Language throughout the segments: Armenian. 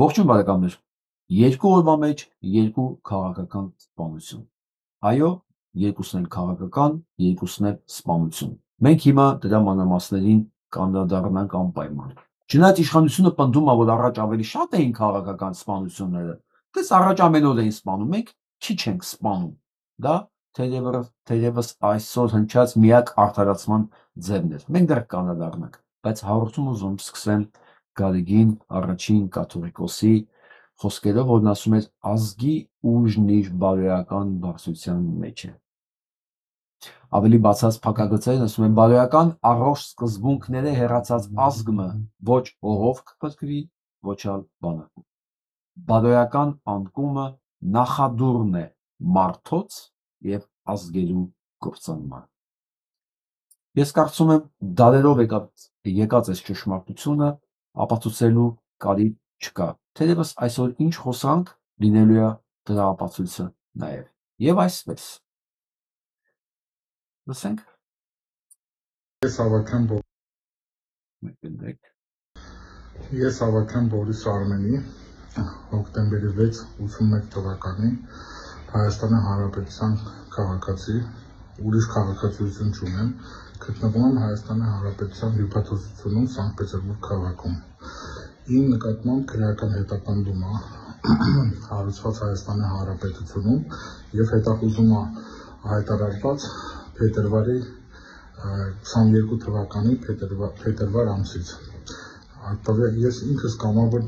Ողջույն բարեկամներ, երկու օրվա մեջ երկու քաղաքական սպանություն, այո, երկուսն էլ քաղաքական, երկուսն էլ սպանություն, մենք հիմա դրա մանրամասներին կանդրադառնանք անպայման, չնայած իշխանությունը պնդում է, որ առաջ ավելի շատ էին քաղաքական սպանությունները, դες առաջ ամեն օր էին սպանում, մենք քիչ ենք սպանում, դա թերևս այսօր հնչած միակ արդարացման ձևն էր, մենք դեռ կանդրադառնանք, բայց հաղորդումը ուզում սկսեմ Գարեգին առաջին կաթողիկոսի խոսքերով, որն ասում էր ազգի ուժն իր բարոյական բարձրության մեջ է։ Ավելի բացած փակագծերն ասում են բարոյական առողջ սկզբունքները հեռացած ազգը ոչ հողով կփրկվի, ոչ ալ բանակով։ Բարոյական անկումը նախադուրն է մարդոց եւ ազգերու կործանման։ Ես կարծում եմ դարերով եկած այս ճշմարտությունը ապացուցելու կարիք չկա, թերևս այսօր ինչ խոսանք լինելու է դրա ապացույցը նաև, եւ այսպես։ Լսենք։ Ես հավաքեմ Բորիս Արմենի հոկտեմբերի 6 81 թվականին Հայաստանի Հանրապետության քաղաքացի, ուրիշ քաղաքացիություն չունեմ, գտնվում եմ Հայաստանի Հանրապետության հյուպատոսությունում Սանկտ Պետերբուրգ քաղաքում։ Իմ նկատմամբ քրեական հետապնդում է հարուցված Հայաստանի Հանրապետությունում եւ հետախուզում է հայտարարված փետրվարի 22 թվականի փետրվար ամսից։ Ես ինքս կամավոր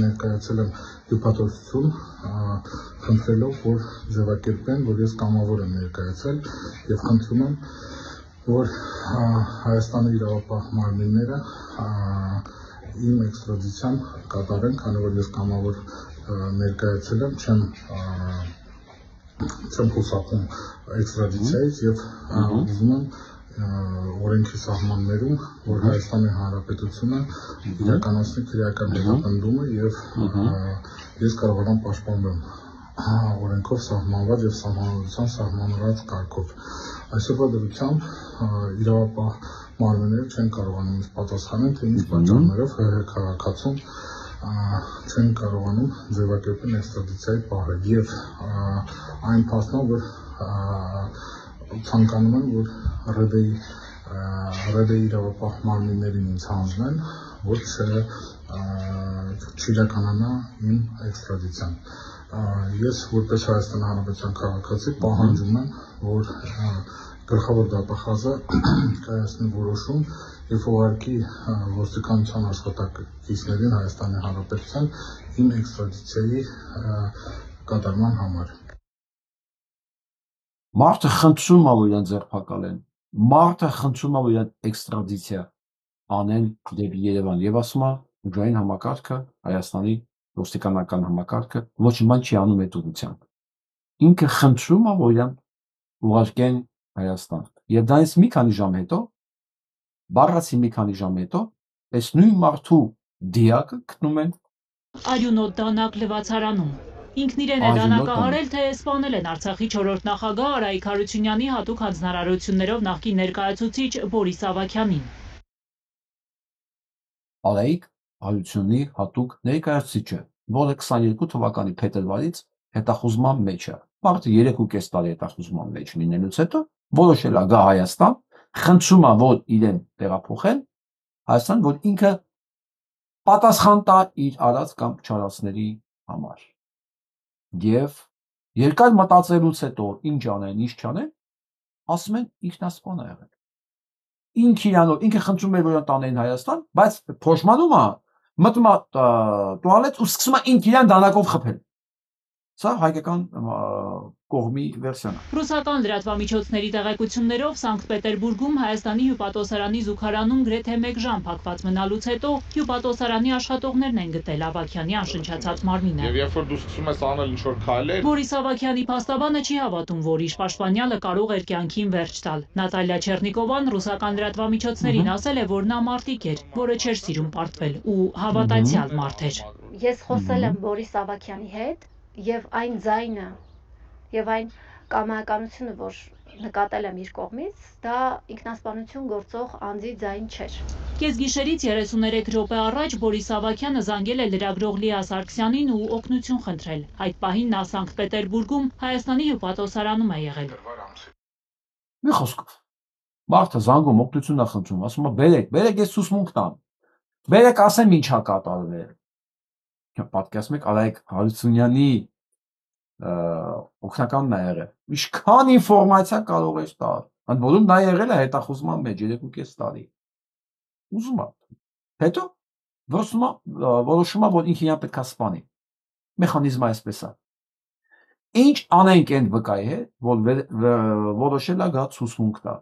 ներկայացել եմ հյուպատոսություն, խնդրելով, որ ձևակերպեն, որ ես կամավոր եմ ներկայացել եւ խնդրում եմ, որ Հայաստանի իրավապահ մարմինները իմ էքստրադիցիան կատարեն, քանի որ ես կամավոր ներկայացել եմ, չեմ խուսափում էքստրադիցիայից եւ ուզում եմ օրենքի սահմաններում, որ Հայաստանի Հանրապետությունը իրականացնի քրեական հետապնդումը եւ ես կարողանամ պաշտպանվել օրենքով սահմանված եւ սահմանադրության սահմանված կարգով։ Այսօրվա դրությամբ իրավապահ մարմինները չեն կարողանում ինձ պատասխանել, թե ինչ պատճառներով քաղաքացում չեն կարողանում ձևակերպել էքստրադիցիայի պահել եւ այն փաստն, որ ցանկանում են, որ ՌԴ-ի իրավապահ մարմիններին ինձ հանձնեն, որ չիրականանա իմ էքստրադիցիան։ Ես որպես Հայաստանի Հանրապետության քաղաքացի պահանջում եմ, որ գլխավոր դատախազը կայացնի որոշում եւ ուղարկի ոստիկանության աշխատակիցներին Հայաստանի Հանրապետության իմ էքստրադիցիայի կատարման համար։ Մարդը խնդրում է, որ իրեն ձերբակալեն, մարդը խնդրում է, որ իրեն էքստրադիցիա անեն դեպի Երևան եւ ասում է ուժային համակարգը, Հայաստանի ոստիկանական համակարգը ոչ մի բան չի անում այդ ուղղությամբ։ Ինքը խնդրում է, որ իրեն ուղարկեն Հայաստան։ Եվ դրանից մի քանի ժամ հետո, բառացի մի քանի ժամ հետո, այս նույն մարդու դիակը գտնում են Արյունոտ դանակ լվացարանում։ Ինքն իրեն է դանակահարել, թե սպանել են Արցախի 4-րդ նախագահ Արայիկ Հարությունյանի հատուկ հանձնարարություններով նախկին ներկայացուցիչ Բորիս Ավագյանին։ Արայիկ Հարությունյանի հատուկ ներկայացուցիչը, որը 22 թվականի փետրվարից հետախուզման մեջ է։ Մարդը 3.5 տարի հետախուզման մեջ լինելուց հետո որոշել է գա Հայաստան, խնդրում է, որ իրեն տեղափոխեն Հայաստան, որ ինքը պատասխան տա իր արած կամ չարածների համար։ Եվ երկար մտածելուց հետո ինչ անեն, ինչ չանեն, ասում են ինքնասպան է եղել։ Ինքը խնդրում էր, որ տանեն Հայաստան, բայց փոշմանում է, մտնում է տուալետ ու սկսում է ինքն իրան դանակով խփել։ Սա հայկական կողմի վերսիան է։ Ռուսական լրատվամիջոցների տեղեկություններով Սանկտ Պետերբուրգում Հայաստանի հյուպատոսարանի զուգարանում գրեթե 1 ժամ փակված մնալուց հետո հյուպատոսարանի աշխատողներն են գտել Ավագյանի անշնչացած մարմինը։ Եվ երբ որ դու սկսում ես անել ինչ-որ քայլեր, Բորիս Ավագյանի փաստաբանը չի հավատում, որ իր պաշտպանյալը կարող էր կյանքին վերջ տալ։ Նատալիա Չեռնիկովան ռուսական լրատվամիջոցներին ասել է, որ նա մարտիկ էր, որը չէր սիրում պարտվել ու հավատացյալ մարդ էր։ Ես խոսել եմ Բորիս Ավագյանի հետ եւ այն ձայնը եւ այն կամայականությունը, որ նկատել եմ իր կողմից, դա ինքնասպանություն գործող անձի ձայն չէր։ Կեսգիշերից 33 րոպե առաջ Բորիս Ավագյանը զանգել է լրագրող Լիա Սարգսյանին ու օգնություն խնդրել։ Այդ պահին նա Սանկտ Պետերբուրգում Հայաստանի հյուպատոսարանում է եղել։ Մի խոսքով, մարդը զանգում օգնություն է խնդրում, ասում է բերեք ես ցուսմունք տամ, բերեք ասեմ ինչա կատարվել։ Պատկերացնում եք Արայք Հարությունյանի օգնականն է եղել։ Ինչքան ինֆորմացիա կարող է տալ։ Ընդ որում նա եղել է հետախուզման մեջ 3.5 տարի։ Ուզում է։ Հետո որոշում է, որ ինքը իրան պետք է սպանի։ Մեխանիզմը այսպես է։ Ինչ անենք այն վկայի հետ, որ որոշել է գա ցուսմունք տա։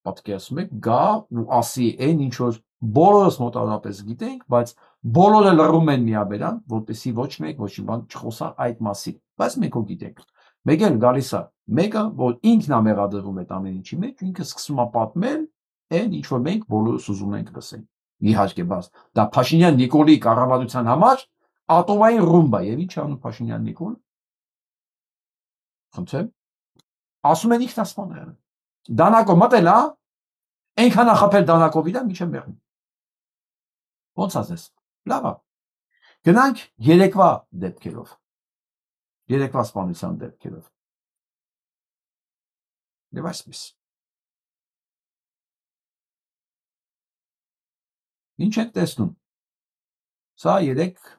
Պատկերացնում եք, գա ու ասի այն ինչ որ բոլորս մոտավորապես գիտենք, բայց բոլորը լռում են միաբերան, որպեսզի ոչ մեկ ոչ մի բան չխոսա այդ մասին։ Բայց մենք ու գիտենք։ Մեկ էլ գալիս է մեկը, որ ինքն է մեղադրվում այդ ամեն ինչի մեջ, ինքը սկսում է պատմել այն ինչ որ մենք բոլորս ուզում ենք լսել։ Իհարկե, բաց դա Փաշինյան Նիկոլի կառավարության համար ատոմային ռումբ է, եւ ինչ անում Փաշինյան Նիկոլ։ Խնդրեմ։ Ասում են ինքնասպան է։ Դանակով մտել է, այնքան է խփել Դանակով իրան, միջև մեղմ։ Ոնց ասես։ Լավ է։ Գնանք երեկվա դեպքերով։ Երեկվա սպանության դեպքերով։ Եվ այսպես։ Ինչ եք տեսնում։ Սա երեք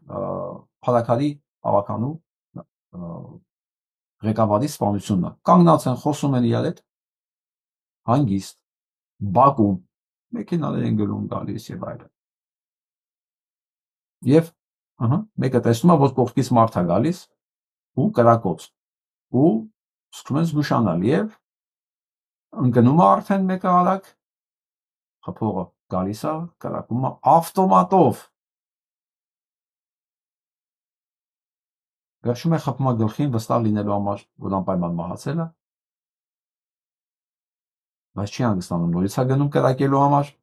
փառաքարի ավականու ղեկավարի սպանությունն է։ Կանգնած են, խոսում են իրար հետ։ Հանգիստ, բակում, մեքենաներ են գնում գալիս եւ այլն։ Եվ մեկը տեսնում է, որ կողքից մարդ է գալիս ու կրակոց ու սկսում են զգուշանալ եւ ընկնում է արդեն մեկը արագ խփողը գալիս է կրակում է ավտոմատով վերջում է խփում է գլխին վստահ լինելու համար որ անպայման մահացել է բայց չի հանգստանում նորից է գնում կրակելու համար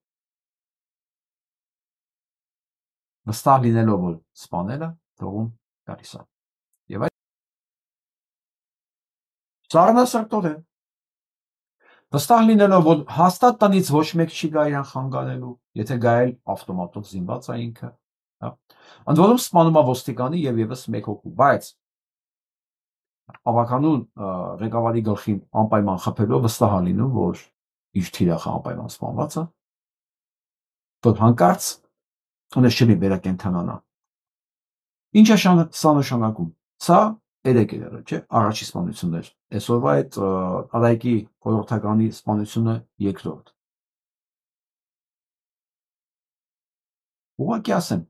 վստահ լինելով որ սպանել է թողում գալիս է եւ այդ ծառնասրտորեն վստահ լինելով որ հաստատ տնից ոչ մեկ չի գա իրան խանգարելու եթե գա էլ ավտոմատով զինված է ինքը հա ընդ որում սպանում է ոստիկանի եւ եւս մեկ հոգու բայց ավականուն ղեկավարի գլխին անպայման խփելով վստահ է լինում որ իր թիրախը անպայման սպանված է որ հանկարծ ունես չի վերակենդանանա ինչ է սա նշանակում սա երեք եղել չէ առաջի սպանություններ այսօրվա այդ Արայքի խորհրդականի սպանությունը երկրորդ ուղղակի ասեմ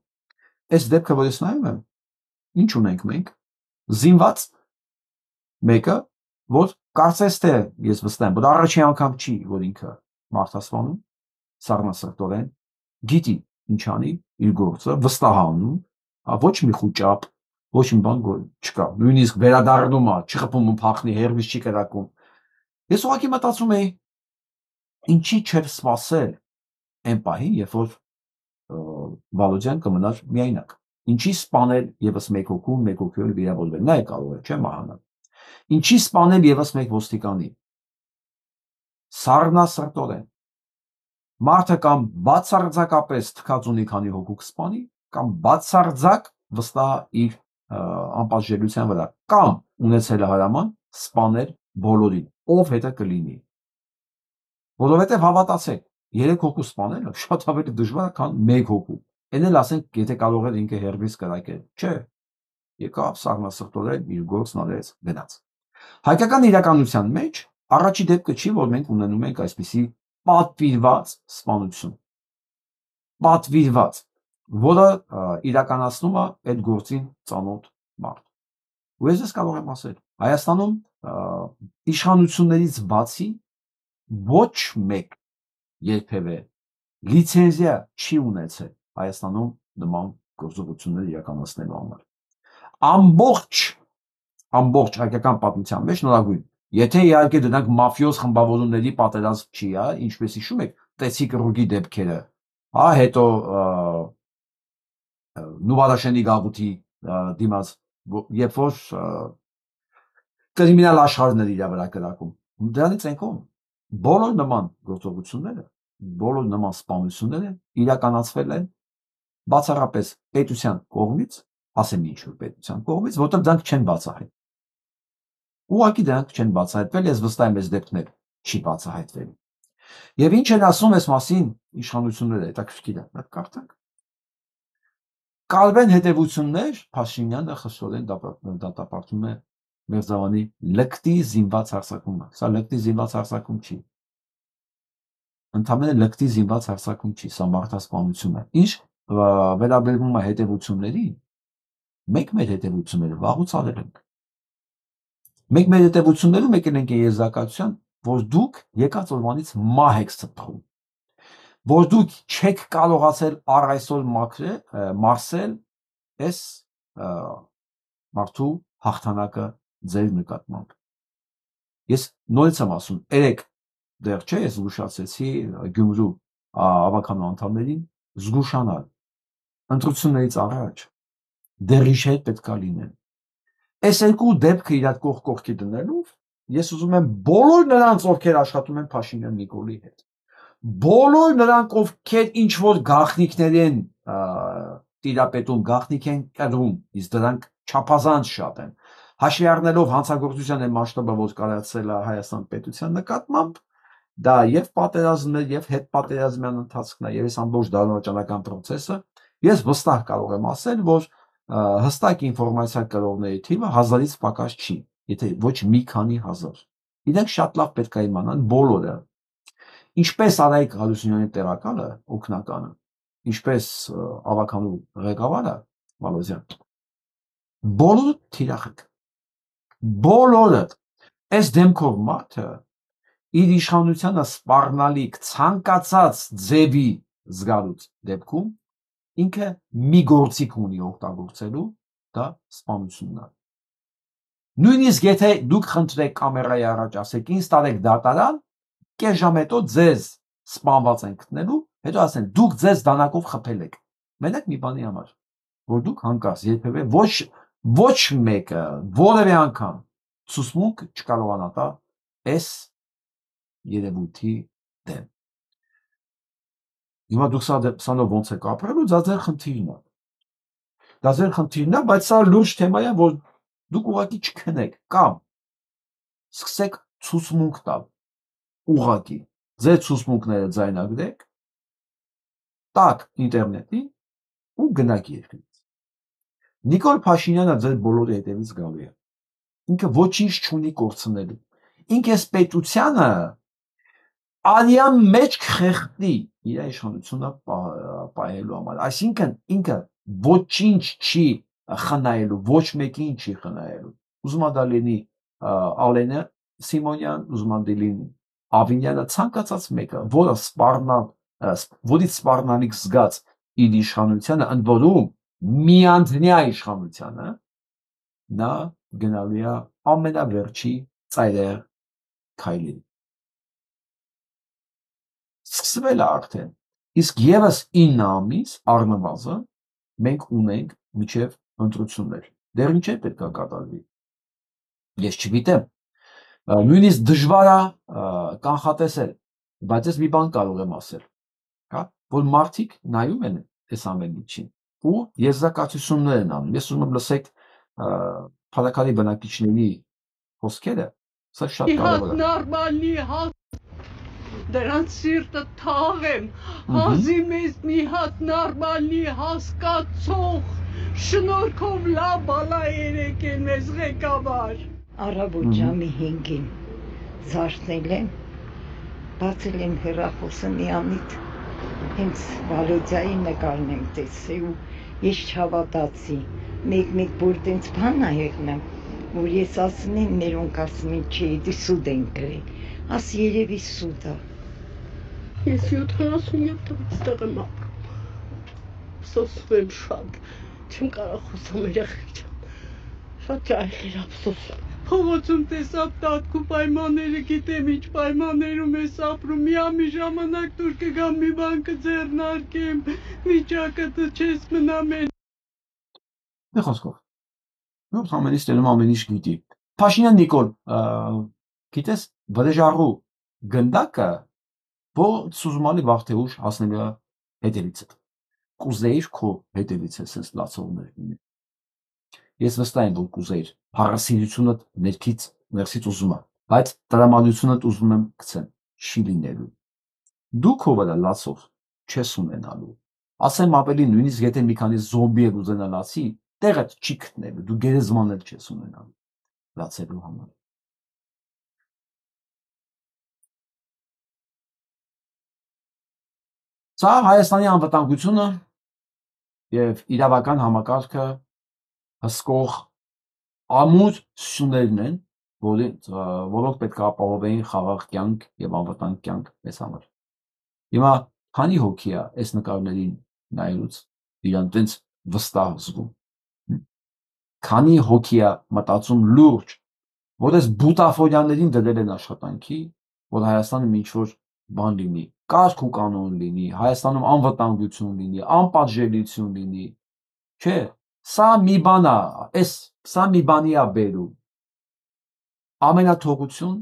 այս դեպքը որ ես նայում եմ ինչ ունենք մենք զինված մեկը որ կարծես թե ես վստահ եմ որ առաջի անգամ չի որ ինքը մարդասպանում սառնասրտորեն գիտի ինչ անի իր գործը վստահ անում ոչ մի խուճապ ոչ մի բան չկա նույնիսկ վերադառնում է չխփում ու փախնի հերվից չի կրակում ես ուղղակի մտածում եի ինչի չէր սпасել այն պահին երբ որ Վալոդյան կմնար միայնակ ինչի սպանել եւս մեկ հոգու վիրավորվել նա է կարող է չէ մահանալ ինչի սպանել եւս մեկ ոստիկանի սառնասրտորեն մարդը կամ բացարձակապես թքած ունի քանի հոգու կսպանի կամ բացարձակ վստահ իր անպատժելիության վրա կամ ունեցել է հրաման սպանել բոլորին ով հետը կլինի որովհետև հավատացեք 3 հոգու սպանելը շատ ավելի դժվար է քան 1 հոգու այն էլ ասենք եթե կարող էր ինքը հերվից կրակել չէ եկավ սառնասրտորեն իր գործն արեց գնաց հայկական իրականության մեջ առաջի դեպքը չի որ մենք ունենում ենք այսպիսի պատվիրված սպանություն պատվիրված որը իրականացնում է այդ գործին ծանոթ մարդ ու ես կարող եմ ասել Հայաստանում իշխանություններից բացի ոչ մեկ երբևէ լիցենզիա չի ունեցել Հայաստանում նման գործողություններ իրականացնելու համար ամբողջ հայկական պատմության մեջ նորագույն եթե իհարկե դրանք մաֆիոզ խմբավորումների պատերազմ չի ինչպես հիշում եք Տեսի կռուգի դեպքերը հա հետո Նուվարաշենի գաղութի դիմաց երբ որ կրիմինալ աշխարհներ իր վրա կրակում Դրանից են կողմ բոլոր նման գործողությունները, բոլոր նման սպանությունները իրականացվել են բացառապես պետության կողմից, ասեմ ինչ-որ պետության կողմից, որտեղ դրանք չեն բացահայտվել։ Ուղղակի դրանք չեն բացահայտվել, ես վստահ եմ, այս դեպքներ չի բացահայտվել։ Եվ ինչ են ասում այս մասին իշխանությունները, հետաքրքիր է, դա կարդանք։ Կալվեն հետևություններ, Փաշինյանը խստորեն դատապարտում է Մերձավանի լկտի զինված հարձակումը։ Սա լկտի զինված հարձակում չի։ Ընդհանրապես լկտի զինված հարձակում չի, սա մարդասպանություն է։ Ինչ վերաբերվում է հետևություններին, մենք մեր հետևությունները վաղուց արել ենք։ Մենք մեր հետևություններում եկել ենք եզրակացության, որ դուք եկած օրվանից մահ եք սփռում, որ դուք չեք կարողացել առ այսօր մարսել այս մարդու հաղթանակը ձեր նկատմամբ։ Ես նորից եմ ասում, երեք դեռ չէ, ես զգուշացեցի Գյումրու ավականու անդամներին զգուշանալ ընտրություններից առաջ դեռ իշեր պետքա լինեն։ Այս երկու դեպքը իրար կողք կողքի դնելով, ես ուզում եմ բոլոր նրանց, ովքեր աշխատում են Փաշինյան Նիկոլի հետ, բոլոր նրանք, ովքեր ինչ որ գաղտնիքներ են տիրապետում, գաղտնիք են կրում, իսկ դրանք չափազանց շատ են, հաշվի առնելով հանցագործության այն մասշտաբը, որ կայացել է Հայաստան պետության նկատմամբ, դա եւ պատերազմն է, եւ հետպատերազմյան ընթացքն է, եւ այս ամբողջ դարաշրջանական process-ը, ես վստահ կարող եմ ասել, որ հստակ ինֆորմացիա կրողների թիվը 1000-ից պակաս չի, եթե ոչ մի քանի հազար։ Իրենք շատ լավ պետք է իմանան բոլորը, ինչպես Արայիկ Հարությունյանի տեղակալը, օգնականը, ինչպես ավականու ղեկավարը Վալոզյան, բոլորը թիրախ եք, բոլորը, այս դեմքով մարդը իր իշխանությանը սպառնալիք ցանկացած ձևի զգալուց դեպքում ինքը մի գործիք ունի օգտագործելու, դա սպանությունն է։ Նույնիսկ եթե դուք խնդրեք կամերայի առաջ ասեք, ինձ տարեք դատարան, կես ժամ հետո ձեզ սպանված են գտնելու, հետո ասեն, դուք ձեզ դանակով խփել եք։ Մենակ մի բանի համար, որ դուք հանկարծ երբևէ ոչ մեկը որևէ անգամ ցուսմունք չկարողանա տա այս երևույթի դեմ։ Հիմա դուք սանով ոնց եք ապրելու, դա ձեր խնդիրն է։ Դա ձեր խնդիրն է, բայց սա լուրջ թեմա է, որ դուք ուղղակի չքնեք կամ սկսեք ցուսմունք տալ ուղղակի։ Ձեր ցուսմունքները ձայնագրեք, տակ ինտերնետի ու գնաք երկրից։ Նիկոլ Փաշինյանը ձեր բոլորի հետևից գալու է։ Ինքը ոչինչ չունի կորցնելու։ Ինքը այս պետությանը արյան մեջ կխեղդի իր իշխանությունը պահելու համար։ Այսինքն ինքը ոչինչ չի խնայելու, ոչ մեկին չի խնայելու։ Ուզում դա լինի Ալենը Սիմոնյան, ուզում դա լինի Ավինյանը, ցանկացած մեկը, որից սպառնալիք զգաց իր իշխանությանը, ընդ որում միանձնյա իշխանությանը, նա գնալու է ամենավերջի ծայրեր քայլին։ Սկսվել է արդեն, իսկ եւս 9 ամիս առնվազն մենք ունենք միջև ընտրություններ։ Դեռ ինչ է պետք է կատարվի։ Ես չգիտեմ, նույնիսկ դժվար է կանխատեսել, բայց ես մի բան կարող եմ ասել, հա, որ մարդիկ նայում են այս ամեն ինչին ու եզրակացություններ են անում։ Ես ուզում եմ լսեք փառաքարի բնակիչների խոսքերը, սա շատ կարևոր է։ Նորմալի դրանց սիրտը թաղեմ, հազի մեզ մի հատ նորմալի հասկացող, շնորհքով լավ բալա երեկել մեզ ղեկավար։ Առավոտ ժամի 5-ին զարթնել եմ, բացել եմ հեռախոսը միամիտ, հենց Վալոդյայի նկարն եմ տեսել ու ես չհավատացի, մեկ որ տենց բան ա եղնեմ, որ ես ասում եմ, մերոնք ասում են, չէ, դի սուդ են գրել, աս երևի սուդ ա։ Ես 77 թվականից տեղ եմ ապրում, ափսոսում եմ շատ, չեմ կարող խոսամ երեխեք չեմ, շատ ջահել ափսոսում։ Փողոցում տեսավ տատկու պայմանները, գիտեմ ինչ պայմաններում ես ապրում, միամի ժամանակ դուր կգամ մի բան կձեռնարկեմ, վիճակը չես մնամ են։ Մի խոսքով, նույն ամենից տենում ամեն ինչ գիտի։ Փաշինյան Նիկոլ, գիտես վրեժառու գնդակը ո՞նց ուզում ալի վաղ թե ուշ հասնելու է հետևիցդ։ Կուզեիր քո հետևից է sense լացողներ լինի։ Ես վստահ եմ, որ կուզեիր փառասիրությունդ ներսից ուզում եմ, բայց տրամադրությունդ ուզում եմ գցեմ, չի լինելու։ Դու քո վրա լացող չես ունենալու։ Ասեմ ավելի նույնիսկ եթե մի քանի զոմբի եք ուզենա լացի, տեղդ չի գտնելու, դու գերեզմանել չես ունենալու լացելու համար։ Սա Հայաստանի անվտանգությունը եւ իրավական համակարգը հսկող ամուր սյուներն են, որոնք պետք է ապահովեին խաղաղ կյանք եւ անվտանգ կյանք մեզ համար։ Հիմա քանի հոգի է այս նկարներին նայելուց իրան տենց վստահ զգում։ Քանի հոգի է մտածում լուրջ, որ այս բուտաֆորիաներին դրել են աշխատանքի, որ Հայաստանում ինչ-որ բան լինի, կարգ ու կանոն լինի, Հայաստանում անվտանգություն լինի, անպատժելիություն լինի։ Չէ, սա մի բան է, սա մի բանի է բերում։ Ամենաթողություն,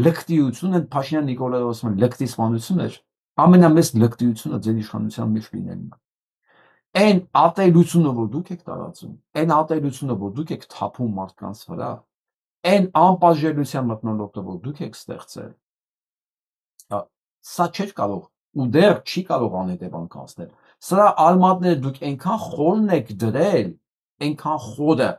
լկտիություն, այդ Փաշինյան Նիկոլայը ասում են լկտի սպանություն էր, ամենամեծ լկտիությունը ձեր իշխանության մեջ լինելն է։ Այն ատելությունը, որ դուք եք տարածում, այն ատելությունը, որ դուք եք թափում մարդկանց վրա, այն անպատժելիության մթնոլորտը, որ դուք եք ստեղծել, սա չէր կարող ու դեռ չի կարող անհետևանք անցնել։ Սրա արմատները դուք այնքան խորն եք դրել, այնքան խորը,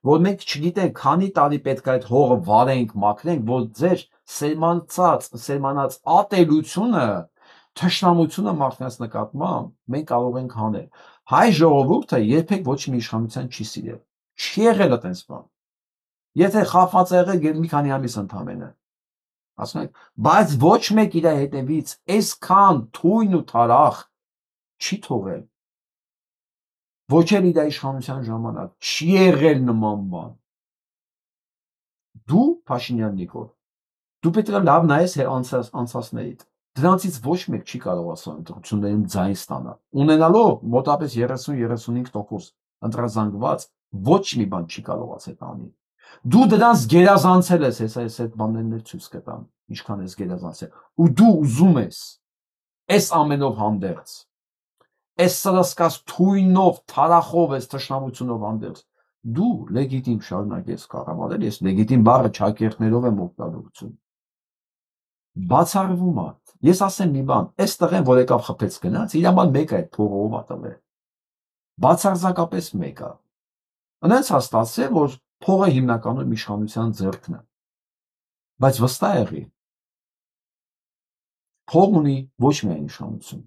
որ մենք չգիտենք քանի տարի պետք է այդ հողը վարենք, մաքրենք, որ ձեր սերմանած ատելությունը, թշնամությունը մարդկանց նկատմամբ մենք կարող ենք հանել։ Հայ ժողովուրդը երբեք ոչ մի իշխանության չի սիրել։ Չի եղել այդպես բան։ Եթե խափված է եղել մի քանի ամիս ընդամենը։ Ասում եք, բայց ոչ մեկ իր հետևից այսքան թույն ու թարախ չի թողել։ Ոչ էլ իր իշխանության ժամանակ չի եղել նման բան։ Դու Փաշինյան Նիկոլ, դու պետք է լավ նայես անցածներիդ։ Դրանցից ոչ մեկ չի կարող ասել ընտրություններում ձայն ստանալ։ Ունենալով մոտավորապես 30-35% ընտրազանգված ոչ մի բան չի կարող ասել անի։ Դու դրանց գերազանցել ես, այս բաներն ցույց կտամ, ինչքան ես գերազանցել։ Ու դու ուզում ես այս ամենով հանդերձ, այս սրասկած թույնով, թարախով, այս թշնամությունով հանդերձ, դու լեգիտիմ շարունակես կառավարել, ես լեգիտիմ բառը ճակերտներով եմ օգտագործում։ Բացառվում է։ Ես ասեմ մի բան, այս տղեն, որ եկավ խփեց գնաց, իր համար մեկ է այդ փողը ով է տվել։ Բացարձակապես մեկ է։ Այնց է ստացել, որ փողը հիմնականում իշխանության ձեռքն է։ Բայց վստահ եղի, փող ունի ոչ միայն իշխանություն։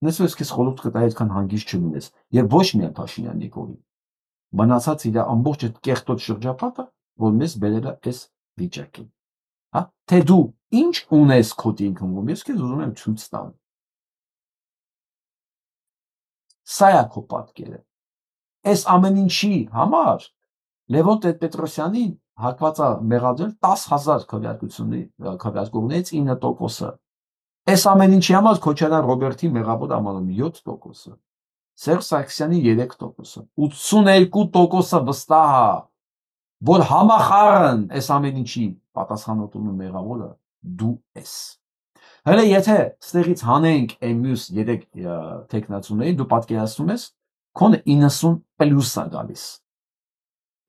Նույնիսկ քեզ խորհուրդ կտայի այդքան հանգիստ չլինես, եւ ոչ միայն Փաշինյան Նիկոլին։ Մնացած իր ամբողջ այդ կեղտոտ շրջապատը, որ մեզ բերել է այս վիճակին։ Հա, թե դու ինչ ունես քո ինքնում, ես քեզ ուզում եմ ցույց տալ։ Սա է քո պատկերը։ Այս ամեն ինչի համար Լևոն Տեր-Պետրոսյանին հակված է մեղադրել 10,000 քվեարկողներից 9%-ը։ Այս ամեն ինչի համար Քոչարյան Ռոբերտի մեղավոր ամանում 7%-ը, Սերժ Սարգսյանի 3%-ը, 82%-ը վստահ է, որ համախառն այս ամեն ինչի պատասխանատուն ու մեղավորը դու ես։ Հələ եթե ստեղից հանենք այն մյուս 3 տեխնացուներին, դու պատկերացնում ես, քոնը 90+ է գալիս։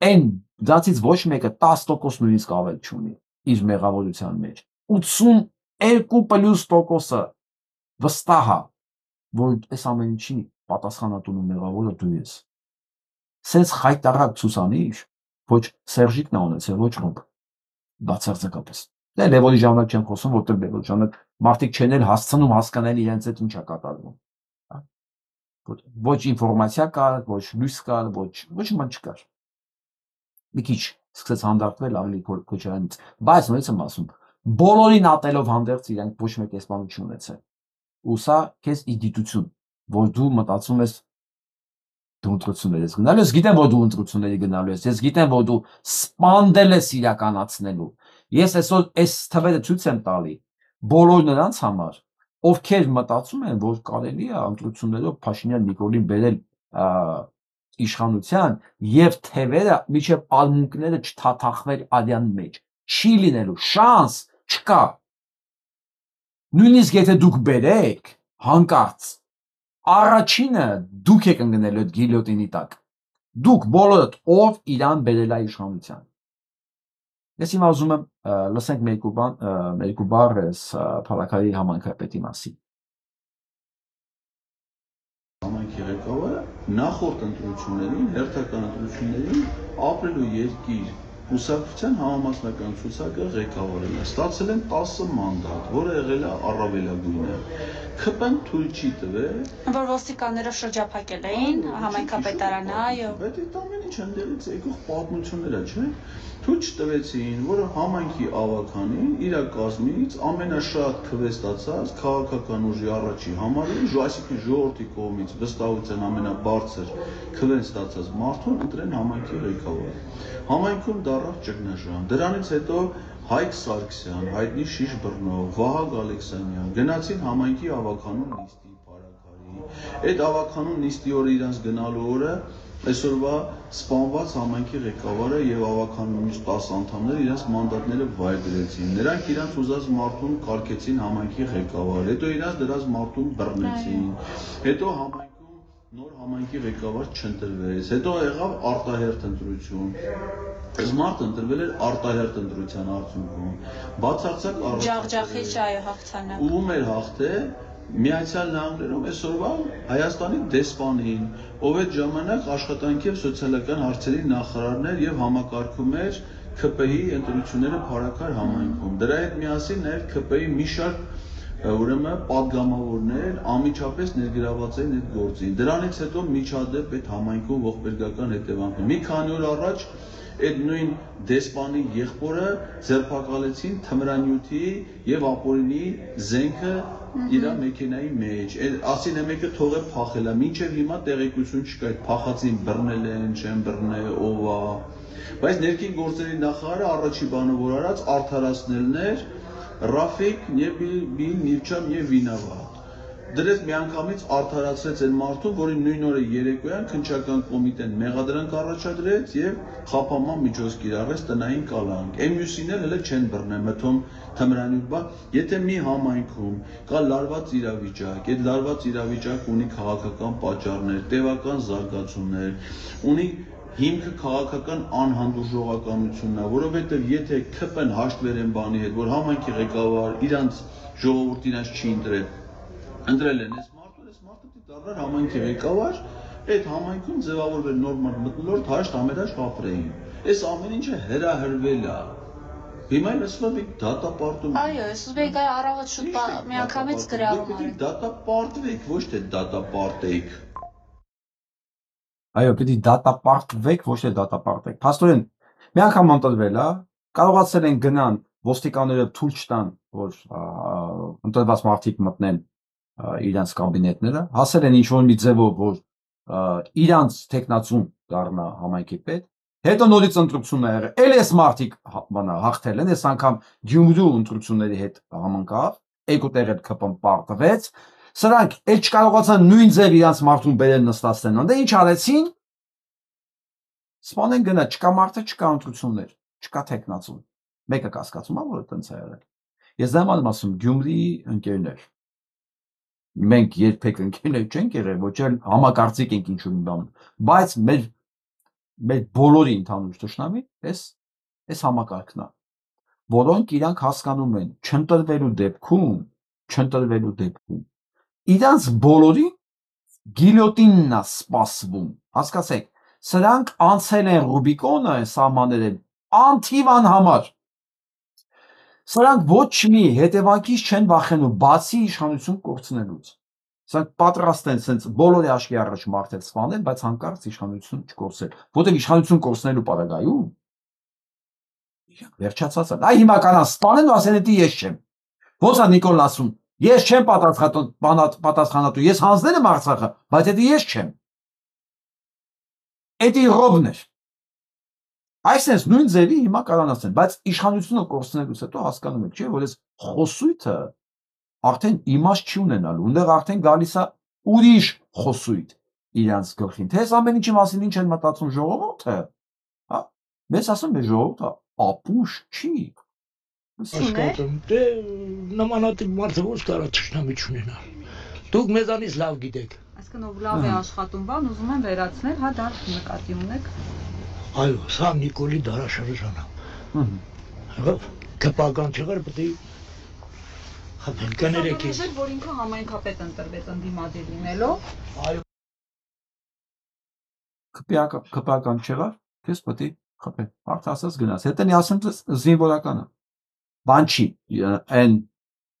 Այն դրանցից ոչ մեկը 10% նույնիսկ ավել չունի իր մեղավորության մեջ։ 82+%-ը վստահ է, որ այս ամեն ինչի պատասխանատուն ու մեղավորը դու ես։ Սենց խայտարակ ցուցանիշ ոչ Սերժիկն է ունեցել, ոչ ոք բացարձակապես։ Դե Լևոնի ժամանակ չեմ խոսում, որտեղ Լևոնի ժամանակ մարդիկ չեն էլ հասցնում հասկանալ իրենց այդ ինչ է կատարվում։ Ոչ ինֆորմացիա կար, ոչ լույս կար, ոչ բան չկար։ Մի քիչ սկսեց հանդարտվել ավելի Քոչարյանից, բայց նույնիսկ եմ ասում, բոլորին ատելով հանդերձ իրանք ոչ մեկ էսպան չունեցել։ Ու սա քեզ իգիտություն, որ դու մտածում ես դու ընտրություններ ես գնալու, ես գիտեմ, որ դու ընտրությունների գնալու ես, ես գիտեմ, որ դու սպանդել ես իրականացնելու։ Ես այսօր այս թվերը ցույց եմ տալի բոլոր նրանց համար, ովքեր մտածում են, որ կարելի է ընտրություններով Փաշինյան Նիկոլին բերել իշխանության եւ թևերը միջև ալմունկները չթաթախվել արյան մեջ չի լինելու շանս չկա նույնիսկ եթե դուք բերեք հանկարծ առաջինը դուք եք ընկնելու այդ գիլյոտինի տակ դուք բոլորդ ով իրան բերել է իշխանության ես հիմա ուզում եմ լսենք երկու բառ Փալաքարի համայնքապետի մասին համայնքի ղեկավարը նախորդ ընտրություններին հերթական ընտրություններին ապրելու երկիր Կուսակցության համամասնական ցուցակը ղեկավարել է ստացել են 10 մանդատ, որը եղել է առավելագույնը։ ՔՊ-ն թույլ չի տվել, որ ոստիկանները շրջափակել էին համայնքապետարանը, այո։ Բայց այդ ամեն ինչ ընդդեղից եկող պատմություններ է, չէ՞։ Թույլ չտվեցին, որ համայնքի ավականին իր կազմից ամենաշատ քվե ստացած քաղաքական ուժի առաջի համարին, այսինքն ժողովրդի կողմից վստահության ամենաբարձր քվեն ստացած մարդուն ընտրեն համայնքի ղեկավար։ Համայնքում դառավ ճգնաժամ։ Դրանից հետո Հայկ Սարգսյան, հայտնի շիշ բռնող, Վահագ Ալեքսանյան գնացին համայնքի ավականուն նիստի Փարաքարի։ Այդ ավականուն նիստի օրը իրանց գնալու օրը այսօրվա սպանված համայնքի ղեկավարը եւ ավականունից 10 անդամները իրենց մանդատները վայր դրեցին։ Նրանք իրանց ուզած մարդուն կարգեցին համայնքի ղեկավար, հետո իրանց դրած մարդուն բռնեցին։ Հետո համայնքում նոր համայնքի ղեկավար չընտրվեց։ Հետո եղավ արտահերթ ընտրություն։ Այս մարդը ընտրվել էր արտահերթ ընտրության արդյունքում։ Բացարձակ Ջախջախիչ այո հաղթանակ։ Ում էր հաղթել Միացյալ Նահանգներում այսօրվա Հայաստանի դեսպանին, ով այդ ժամանակ աշխատանքի եւ սոցիալական հարցերի նախարարն էր եւ համակարգում էր ՔՊ-ի ընտրությունները Փարաքար համայնքում։ Դրա հետ միասին նաեւ ՔՊ-ի մի շարք ուրեմն պատգամավորներ անմիջապես ներգրաված էին այդ գործին։ Դրանից հետո միջադեպ այդ համայնքում ողբերգական հետևանք։ Մի քանի օր առաջ այդ նույն դեսպանի եղբորը ձերբակալեցին թմրանյութի եւ ապօրինի զենքը իր մեքենայի մեջ։ Ասին մեկը թողե փախել է, մինչև հիմա տեղեկություն չկա այդ փախածին բռնել են, չեն բռնել, ով է։ Բայց ներքին գործերի նախարարը առաջի բանը որ արած արդարացնելն էր Ռաֆիկ Նեբիլ Նիվչամ եւ Վինավատ։ Դրեց միանգամից արդարացրեց այն մարդուն, որի նույն օրը երեկոյան քննչական կոմիտեն մեղադրանք առաջադրեց եւ խափանման միջոց կիրառեց տնային կալանք։ Մյուսին էլ հələ չեն բռնել, մթոն թմրանյութ բա, եթե մի համայնքում կա լարված իրավիճակ, այդ լարված իրավիճակը ունի քաղաքական պատճառներ, տևական զարգացումներ, ունի հիմքը քաղաքական անհանդուրժողականությունն է, որովհետեւ եթե ՔՊ-ն հաշտվեր են բանի հետ, որ համայնքի ղեկավար իրանց ժողովուրդին այս չի ընտրել են այս մարդը դառնար համայնքի ղեկավար, այդ համայնքում ձևավորվել նորմալ մթնոլորտ հաշտ ամենաշ ապրեին։ Այս ամեն ինչը հրահրվել է։ Հիմա ասում եք դատապարտում։ Այո, ասում եք առավոտ շուտ միանգամից գրավում արեք։ Դատապարտվեք, ոչ թե դատապարտեք։ Այո, պիտի դատապարտվեք, ոչ թե դատապարտեք։ Փաստորեն, մի անգամ ընտրվել է, կարողացել են գնան ոստիկանները թույլ չտան, որ ընտրված մարդիկ մտնեն իրանց կաբինետները, հասել են ինչ-որ մի ձևով, որ իրանց տեխնացուն դառնա համայնքի պետ, հետո նորից ընտրությունն է եղել, էլ այս մարդիկ հաղթել են, այս անգամ Գյումրու ընտրությունների հետ համընկավ, երկու տեղ էլ ԿՊ-ն պարտվեց, սրանք էլ չկարողացան նույն ձև իրանց մարդուն բերել նստացնեն, դե ինչ արեցին, սպանեն գնա, չկա մարդը, չկա ընտրություններ, չկա տեխնացուն, մեկը կասկածում է, որ այդպես է եղել։ Ես դա եմ ասում, Գյումրի ընկերներ մենք երբեք ընկերներ չենք եղել, ոչ էլ համակարծիք ենք ինչ-որ բան, բայց մեր բոլորի ընդհանուր ճշնամին այս համակարգն է, որոնք իրանք հասկանում են չընտրվելու դեպքում իրանց բոլորի գիլյոտինն է սպասվում, հասկացեք, սրանք անցել են Ռուբիկոնը սահմանները անթիվ անհամար, սրանք ոչ մի հետևանքից չեն վախենում, բացի իշխանություն կորցնելուց, սրանք պատրաստ են սենց բոլորի աչքի առաջ մարդեր սպանել, բայց հանկարծ իշխանություն չկորցնել, որտեղ իշխանություն կորցնելու պարագայում վերջացած են, այ հիմա կանան սպանեն ու ասեն էդի ես չեմ, ոնց է Նիկոլն ասում, ես չեմ պատասխանատու, ես հանձնել եմ Արցախը, բայց էդի ես չեմ, էդի Ռոբն էր, այսպես նույն ձևի հիմա կարան ասեն, բայց իշխանությունը կորցնելուց հետո հասկանում եք, չէ, որ այս խոսույթը արդեն իմաստ չի ունենալու, ունդեղ արդեն գալիս է ուրիշ խոսույթ, իրանց գլխին, թե այս ամեն ինչի մասին ինչ են մտածում ժողովուրդը, հա, մեզ ասում է ժողովուրդը ապուշ չի։ Աշխատում, դե նմանատիպ մարդը ո՞նց կարա ճշնամի չունենա։ Դուք մեզանից լավ գիտեք։ Այսինքն ով լավ է աշխատում, բան ուզում են վերացնել, հա դա նկատի ունեք։ Այո, սա Նիկոլի դարաշրջանը։ Կպական չեղեր պետք է խփեն կներեք ես։ Որ ինքը համայնքապետ ընտրվեց ընդդիմադիր լինելով։ Այո։ Կպական չեղար, քեզ պետք է խփեն։ Հարց ասած գնաց։ Հետո նի ասեմ զինվորականը։ Բան չի, այն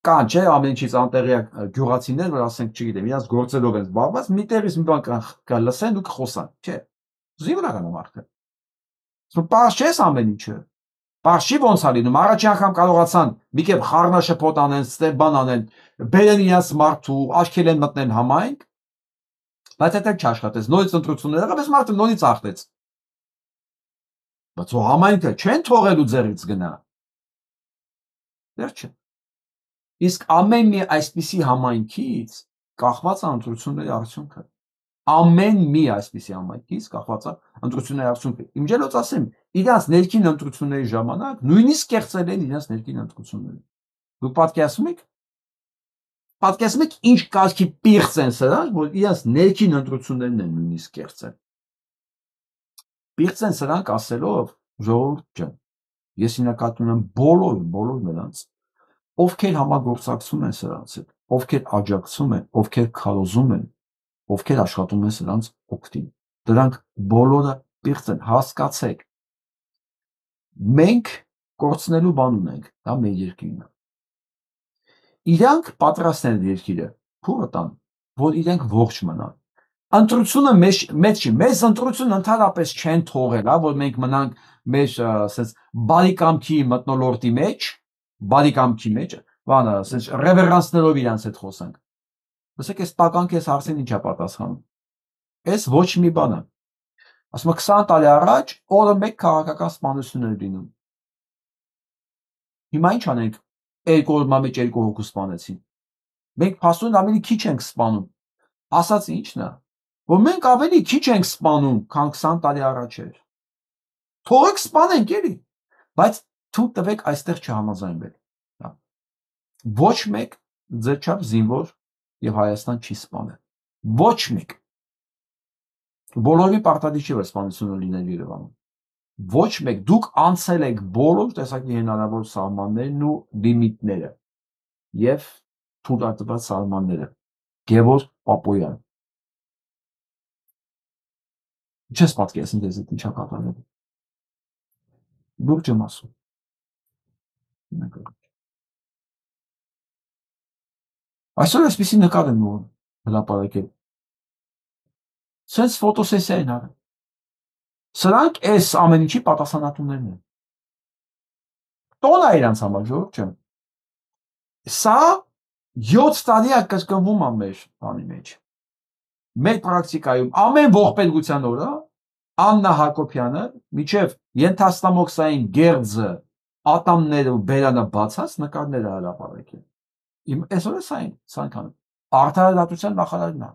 կան չէ ամեն ինչից անտեղյակ գյուղացիներ, որ ասենք, չգիտեմ, իրաց գործելով են զբաղված, մի տեղից մի բան կա լսեն ու կխոսան, չէ։ Զինվորականը մարդը։ Պարզ չես ամեն ինչը։ Պարզ չի ոնց է լինում, առաջին անգամ կարողացան մի կերպ խառնաշփոթ անեն, ստեբան անեն, բերեն իրաց մարդու, աչքել են մտնեն համայնք, բայց դա չաշխատեց, նորից ընտրություններ եղավ, այս մարդը նորից ախտեց։ Բայց համայնքը չեն թողելու ձեռից գնա։ Վերջը։ Իսկ ամեն մի այսպիսի համայնքից կախված է ընտրությունների արդյունքը։ Ամեն մի այսպիսի համայնքից կախված է ընտրությունների արդյունքը։ Իմջելոց ասեմ, իրանց ներքին ընտրությունների ժամանակ նույնիսկ կեղծել են իրանց ներքին ընտրությունները։ Դուք պատկերացնում եք ինչ կարգի պիղծ են սրանք, որ իրանց ներքին ընտրություններն են նույնիսկ կեղծել։ Պիղծ են սրանք ասելով ժողովուրդ ջան, ես նկատում եմ բոլոր նրանց ովքեր համագործակցում են սրանց հետ, ովքեր աջակցում են, ովքեր քարոզում են, ովքեր աշխատում են սրանց օգտին։ Դրանք բոլորը պիղծ են, հասկացեք։ Մենք կորցնելու բան ունենք, դա մեր երկիրն է։ Իրանք պատրաստ են երկիրը փուրը տան, որ իրենք ողջ մնան։ Ընտրությունը մեծ չի, մեզ ընտրությունը ընդհանրապես չեն թողել, հա, որ մենք մնանք մեր ասես բարիկամքի մթնոլորտի մեջ, բանը, ասես ռևերանսներով իրանց հետ խոսանք։ Լսեք, այս տականք այս հարցին ինչ է պատասխանում։ Այս ոչ մի բան է։ Ասում եմ 20 տարի առաջ օրը մեկ քաղաքական սպանություն էր լինում։ Հիմա ինչ անենք, երկու օրվա մեջ երկու հոգու սպանեցին։ Մենք փաստորեն ավելի քիչ ենք սպանում։ Ասած ի՞նչն է, որ մենք ավելի քիչ ենք սպանում, քան 20 տարի առաջ էր։ Թողեք սպանենք էլի, բայց թույլ տվեք այստեղ չհամաձայնվել։ Ոչ մեկ ձեր չափ զինվոր եւ Հայաստան չի սպանել։ Ոչ մեկ։ Բոլորի պարտադիր չի որ սպանությունը լինել Երևանում։ Ոչ մեկ, դուք անցել եք բոլոր տեսակի հնարավոր սահմաններն ու լիմիտները եւ թույլատրված սահմանները։ Գևորգ Պապոյան։ Չես պատկերացնում դες ինչա կատարել։ Դուք չեմ ասում։ Այսօր այսպեսի նկար եմ հրապարակել։ Սենց ֆոտոսեսիա են արել։ Սրանք այս ամեն ինչի պատասխանատուներն են։ Տոն է իրանց համար, ժողովուրդ ջան։ Սա 7 տարի է կրկնվում է մեր բանի մեջ։ Մեր պրակտիկայում ամեն ողբերգության օրը Աննա Հակոբյանը միջև ենթաստամոքսային գերձը ատամները ու բերանը բացած նկարները հրապարակել։ Այսօր է սա անում։ Արդարադատության նախարարն է։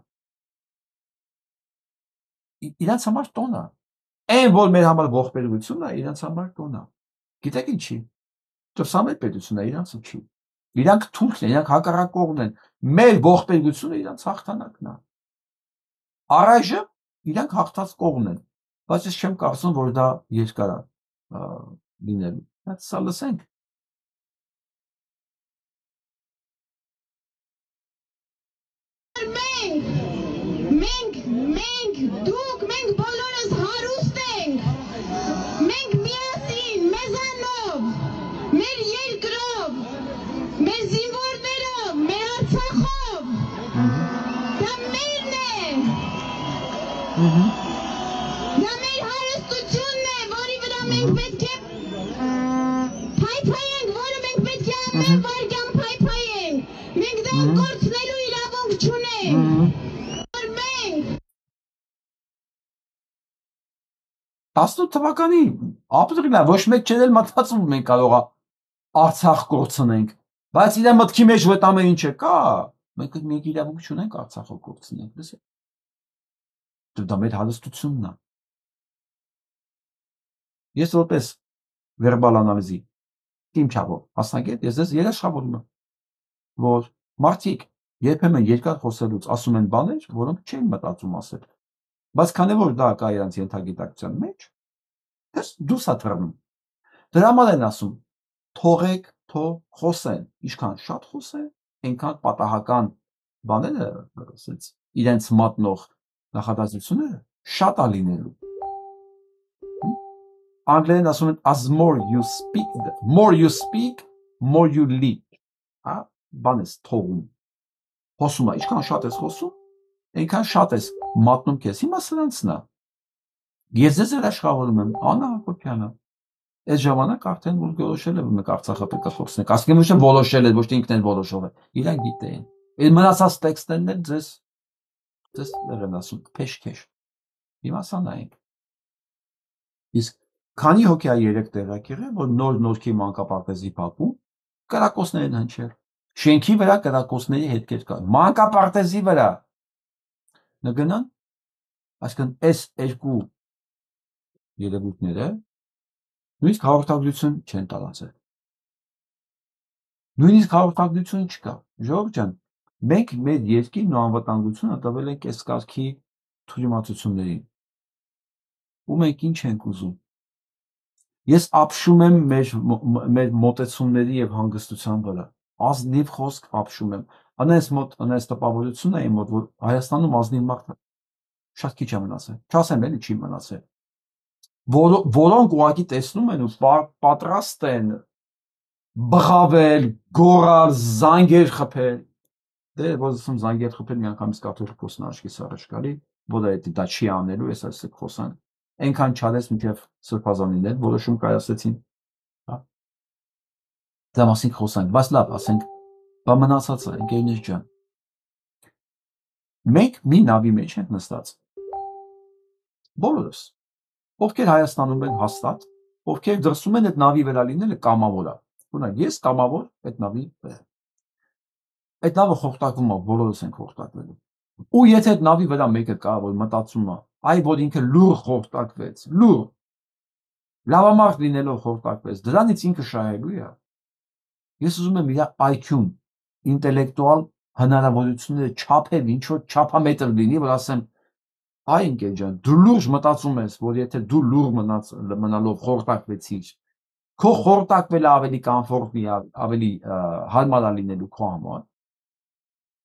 Իրանց համար տոն է։ Այն որ մեր համար ողբերգությունն է, իրանց համար տոն է։ Գիտեք ինչի։ Սա մեր պետությունն է, իրանցը չի։ Իրանք թուրքն են, իրանք հակառակողն են։ Մեր ողբերգությունը իրանց հաղթանակն է։ Առայժմ իրանք հաղթած կողմն են, բայց ես չեմ կարծում, որ դա երկար է լինելու։ Սա լսենք։ Մենք, դուք, մենք բոլորս հարուստ ենք, մենք միասին, մեզանով, մեր երկրով, մեր զինվորներով, մեր Արցախով, դա մերն է, դա մեր հարստությունն է, որի վրա մենք պետք է փայփայենք, որը մենք պետք է ամեն վայրկյան փայփայենք, մենք դա կորցնելու իրավունք չունենք։ 18 թվականի ապրիլն է, ոչ մեկ չէր մտածում մենք կարող է Արցախ կորցնենք, բայց իր մտքի մեջ որ ամեն ինչը կա, մենք իրավունք չունենք Արցախը կորցնենք, լսեք։ Դա մեր հարստությունն է։ Ես որպես վերբալ անալիզի իմ չափով մասնագետ, ես ձեզ երաշխավորում եմ, որ մարդիկ երբեմն երկար խոսելուց ասում են բաներ, որոնք չեն մտածում ասել։ Բայց քանի որ դա կա իրանց ենթագիտակցության մեջ, դուրս է թռնում։ Դրա համար են ասում, թողեք, թող խոսեն, ինչքան շատ խոսեն, այնքան պատահական բաները, ասենց, իրենց մատնող նախադասությունները շատ է լինելու։ Անգլերեն ասում են as more you speak, more you leak։ Հա, բան ես թողում։ Խոսում է, ինչքան շատ ես խոսում, այնքան շատ ես մատնում քեզ։ Հիմա սրանցն է։ Ես ձեզ երաշխավորում եմ, Աննա Հակոբյանը։ Այս ժամանակ արդեն որ որոշել է, որ մենք Արցախը պետք է խոսնենք։ Ասկեմ ոչ թե որոշել է, ոչ թե ինքն էլ որոշել է։ Իրեն գիտեին։ Այդ մնացած տեքստերն էլ ձեզ եղեն ասում, փեշքեշ։ Հիմա սա նայենք։ Իսկ քանի հոգի է 3 տեղակ եղել, որ նոր նորքի մանկապարտեզի բակում կրակոցներ են հնչել։ Շենքի վրա կրակոցների հետքեր կան։ Մանկապարտեզի վրա։ Նգնան, այսինքն այս երկու երևույթները նույնիսկ հաղորդագրություն չեն տարածել։ Նույնիսկ հաղորդագրություն չկա։ Ժողովուրդ ջան, մենք մեր երկիրն ու անվտանգությունը տվել ենք այս կարգի թյուրիմացություններին։ Ու մենք ինչ ենք ուզում։ Ես ապշում եմ մեր մոտեցումների եւ հանգստության վրա։ Ազնիվ խոսք ապշում եմ։ Անես մոտ, անես տպավորությունն է իմ մոտ, որ Հայաստանում ազնիվ մարդ շատ քիչ է մնացել։ Չասեմ էլի չի մնացել։ Որոնք ուղղակի տեսնում են ու պատրաստ են բղավել, գոռալ, զանգեր խփել։ Դե ոնց ասում զանգեր խփել միանգամից կաթողիկոսն աչքիս առաջ գալի, որը դա չի անելու, ես ասեք խոսանք։ Այնքան չարես մինչև սրբազանիներ որոշում կայացեցին։ Հա։ Դա մասին խոսանք, բայց լավ, ասենք, բա մնացածը, ընկերներ ջան։ Մենք մի նավի մեջ ենք նստած։ Բոլորս, ովքեր Հայաստանում են հաստատ, ովքեր դրսում են այդ նավի վրա լինելը կամավոր է։ Ունակ ես կամավոր այդ նավի վրա։ Այդ նավը խորտակվում է, բոլորս ենք խորտակվելու։ Ու եթե այդ նավի վրա մեկը կա, որ մտածում է, այ որ ինքը լուր խորտակվեց, լուր լավամարդ լինելով խորտակվեց, դրանից ինքը շահելու է։ Ես ուզում եմ իր IQ-ն, ինտելեկտուալ հնարավորությունները չափել, ինչ որ չափամետր լինի, որ ասեմ, այ ընկեր ջան, դու լուրջ մտածում ես, որ եթե դու լուր մնալով խորտակվեցիր, քո խորտակվելը ավելի կոմֆորտի, ավելի հարմար է լինելու քո համար։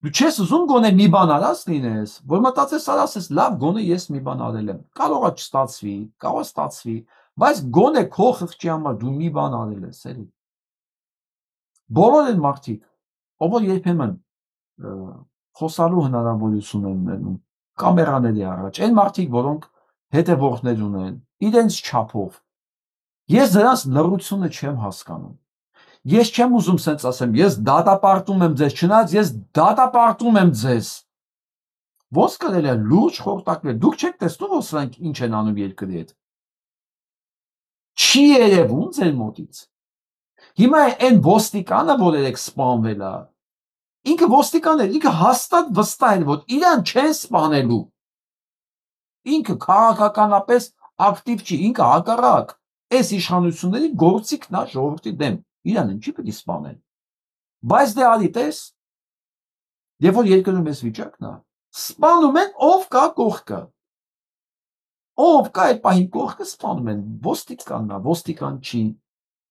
Դու չես ուզում գոնե մի բան արած լինես, որ մտածես ասես, լավ, գոնե ես մի բան արել եմ։ Կարող է չստացվի, կարող է ստացվի, բայց գոնե քո խղճի համար դու մի բան արել ես, էլի։ Բոլոր են մարդիկ, ով երբեմն խոսալու հնարավորություն են ունենում, կամերաների առաջ, այն մարդիկ, որոնք հետևորդներ ունեն, իրենց չափով։ Ես դրանց լռությունը չեմ հասկանում։ Ես չեմ ուզում սենց ասեմ, ես դատապարտում եմ ձեզ, չնայած ես դատապարտում եմ ձեզ։ Ոնց կարելի է լուրջ խորտակվել, դուք չեք տեսնում, որ սրանք ինչ են անում երկրի հետ։ Չի երևում ձեր մոտից։ Հիմա այն ոստիկանը, որ երեք սպանվել է, ինքը ոստիկան է, ինքը հաստատ վստահ է, որ իրան չեն սպանելու։ Ինքը քաղաքականապես ակտիվ չի, ինքը հակառակ այս իշխանությունների գործիքն է ժողովրդի դեմ։ Իրան չի պետք է սպանել։ Բայց դե արի տես, երբ որ երկրում այս վիճակն է, սպանում են ով կա կողքը։ Ով կա այդ պահին կողքը սպանում են, ոստիկանն է, ոստիկան չի։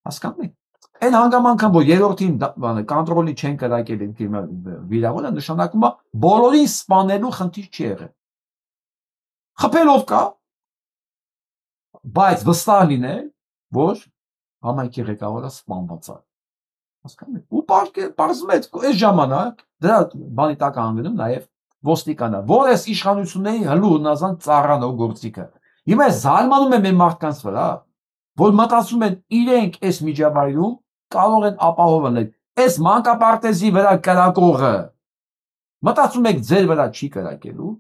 Հասկանում եք։ Այն հանգամանքն, որ երրորդին կոնտրոլի չեն կրակել վիրավորը, նշանակում է բոլորին սպանելու խնդիր չի եղել։ Խփելով կա, բայց վստահ լինել, որ համայնքի ղեկավարը սպանված է։ Հասկանում եք։ Ու պարզվում է այս ժամանակ դրա բանի տակ անգնում նաև ոստիկանը, որ այս իշխանությունների հլու հնազան ծառան ու գործիքը։ Հիմա զարմանում եմ այն մարդկանց վրա, որ մտածում են իրենք այս միջավայրում կարող են ապահովել այս մանկապարտեզի վրա կրակողը։ Մտածում եք ձեր վրա չի կրակելու։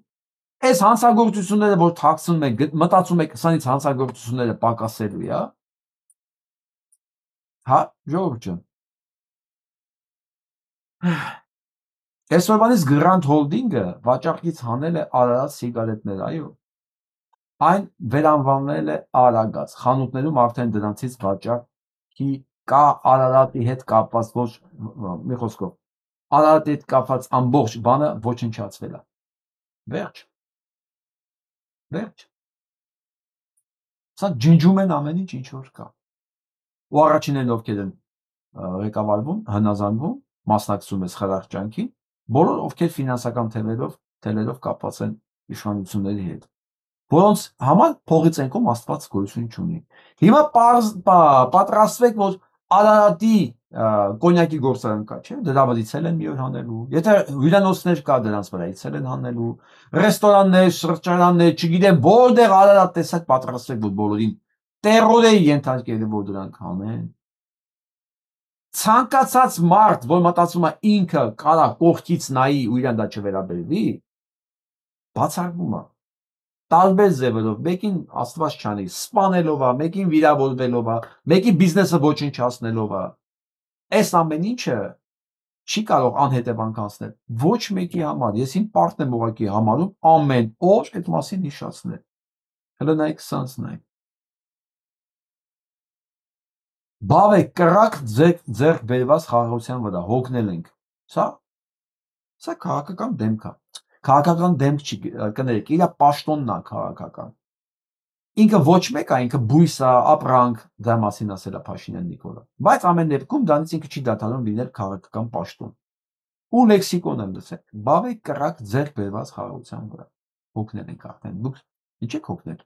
Այս հանցագործությունները, որ թաքցնում եք, մտածում եք սրանից հանցագործությունները պակասելու է։ Հա, ժողովուրդ ջան։ Այսօրվանից Grand Holding-ը վաճառքից հանել է Արարատ սիգարետներ, այո։ Այն վերանվանվել է Արագած։ Խանութներում արդեն դրանցից վաճառքի կա Արարատի հետ կապված ոչ մի խոսքով Արարատի հետ կապված ամբողջ բանը ոչնչացվել է։ Վերջ։ Վերջ։ Սա ջնջում են ամեն ինչ ինչ որ կա։ Ու առաջիններն ովքեր են ղեկավարվում, հնազանդվում, մասնակցում ես խրախճանքին, բոլոր ովքեր ֆինանսական թելերով կապված են իշխանությունների հետ, որոնց համար փողի ցենկում Աստված գոյություն չունի։ Հիմա պատրաստվեք, որ Արարատի կոնյակի գործարան կա, չէ՞, դրա վրից են մի օր հանելու։ Եթե հյուրանոցներ կա, դրանց վրայից են հանելու, ռեստորաններ, սրճարաններ, չգիտեմ, որտեղ Արարատ տեսակ պատրաստվեք, որ բոլորին տերորի ենթարկել, որ դրանք հանեն։ Ցանկացած մարդ, որ մտածում է ինքը կարա կողքից նայի ու իրան դա չվերաբերվի, բացառվում է տարբեր ձևերով, մեկին Աստված չանի, սպանելով է, մեկին վիրավորվելով է, մեկի բիզնեսը ոչնչացնելով է։ Այս ամեն ինչը չի կարող անհետևանք անցնել ոչ մեկի համար։ Ես իմ պարտն եմ ուղղակի համարում ամեն օր այդ մասին հիշացնել։ Հələ նայեք սանց նայեք։ Բավ է կրակ ձեռք բերված խաղաղության վրա, հոգնել ենք։ Սա քաղաքական դեմք է։ Քաղաքական դեմք չի, կներեք, իր պաշտոնն է քաղաքական։ Ինքը ոչ մեկ է, ինքը բույս է, ապրանք, դա մասին ասել է Փաշինյան Նիկոլը։ Բայց ամեն դեպքում դրանից ինքը չի դադարում լինել քաղաքական պաշտոն։ Ու լեքսիկոն եմ լսել։ Բավ է կրակ ձեռք բերված խաղաղության վրա։ Հոգնել ենք արդեն։ Դուք ինչ եք հոգնել։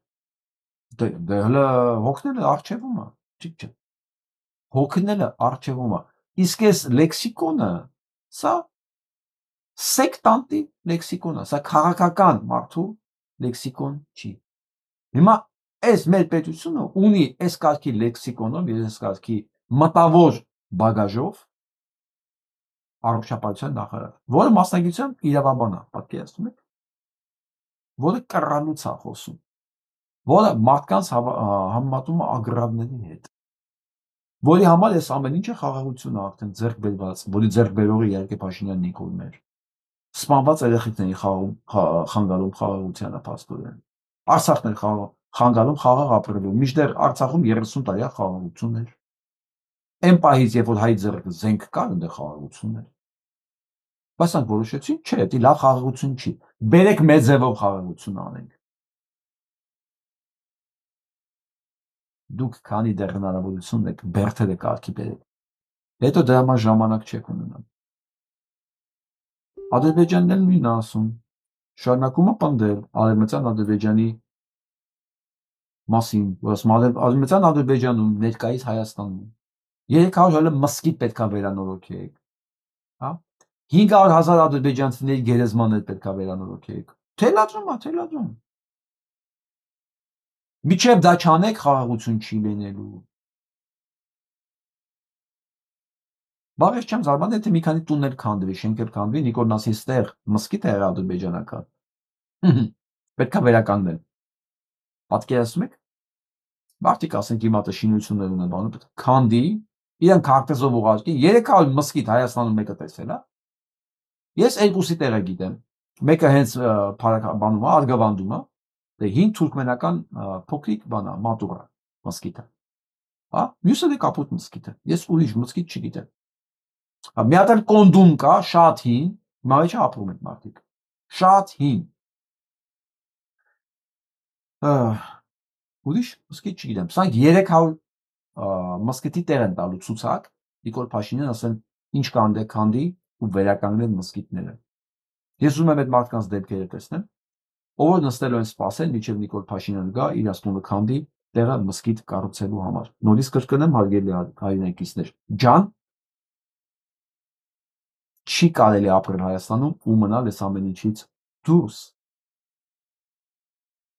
Դե հələ հոգնելը արժևում է, չի։ Հոգնելը արժևում է։ Իսկ այս լեքսիկոնը սա սեկտանտի լեքսիկոն է, սա քաղաքական մարդու լեքսիկոն չի։ Հիմա այս մեր պետությունը ունի այս կարգի լեքսիկոնով, այս կարգի մտավոր բագաժով առողջապահության նախարար, որը մասնագիտությամբ իրավաբան է, պատկերացնում եք, որը կռանուց է խոսում, որը մարդկանց համեմատում է ագրավների հետ, որի համար այս ամեն ինչը խաղաղություն է արդեն ձեռք բերված, որի ձեռք բերողը իհարկե Փաշինյան Նիկոլն էր։ Սպանված երեխեքների խանգարում խաղաղությանը փաստորեն։ Արցախն էր խանգարում խաղաղ ապրելու։ Մինչդեռ Արցախում 30 տարի խաղաղություն էր։ Այն պահից, երբ որ հայ ձեռքը զենք կար, այնտեղ խաղաղություն էր։ Բայց նրանք որոշեցին, չէ, դա լավ խաղաղություն չի։ Բերեք մեծ ձևով խաղաղություն անենք։ Դուք քանի դեռ հնարավորություն եք բերթերը կարգի բերեք։ Հետո դրա համար ժամանակ չեք ունենալ։ Ադրբեջանն էլ նույնն է ասում, շարունակում է պնդել Արևմտյան Ադրբեջանի մասին, որ ասում Արևմտյան Ադրբեջանում ներկայիս Հայաստանում 300 հələ մսկիթ պետքա վերանորոգեք, հա 500,000 ադրբեջանցիների գերեզմաններ պետքա վերանորոգեք։ Թելադրում։ Միջև դա չանեք, խաղաղություն չի լինելու։ Բաղեր չեմ զարմանում, եթե մի քանի տուններ քանդվի, շենքեր քանդվի, Նիկոլնասի ստեղ մսկիթ է ադրբեջանական։ Պետքա վերականգնել։ Պատկերացնում եք։ Մարդիկ ասենք հիմա շինություններ ունեն բանում, քանդի, իրեն քարտեզով ուղարկի, 300 մսկիթ Հայաստանում մեկը տեսել է։ Ես երկուսի տեղը գիտեմ։ Մեկը հենց բանում է, Արգավանդում է, դե 5 թուրքմենական փոքրիկ բանա, մատուռա մսկիթը։ Հա, մյուսը դե կապուտ մսկիթը։ Ես ուրիշ մսկիթ չգիտեմ։ Մի հատ էլ կոնդում կա, շատ հին, հիմա մեջ ապրում են մարդիկ։ Շատ հին։ Ուրիշ մսկիթ չգիտեմ։ Սա 300 մսկիթի տեղ են տալու ցուցակ, Նիկոլ Փաշինյան ասեն ինչ կան դե քանդի ու վերականգնեն մսկիթները։ Ես ուզում եմ այդ մարդկանց դեպքերը տեսնեմ, ով նստել են սպասել, մինչև Նիկոլ Փաշինյանը գա իր ասմունքը քանդի տեղը մսկիթ կառուցելու համար։ Նորից կրկնեմ, հարգելի հայրենակիցներ, ջան չի կարելի ապրել Հայաստանում ու մնալ այս ամեն ինչից դուրս։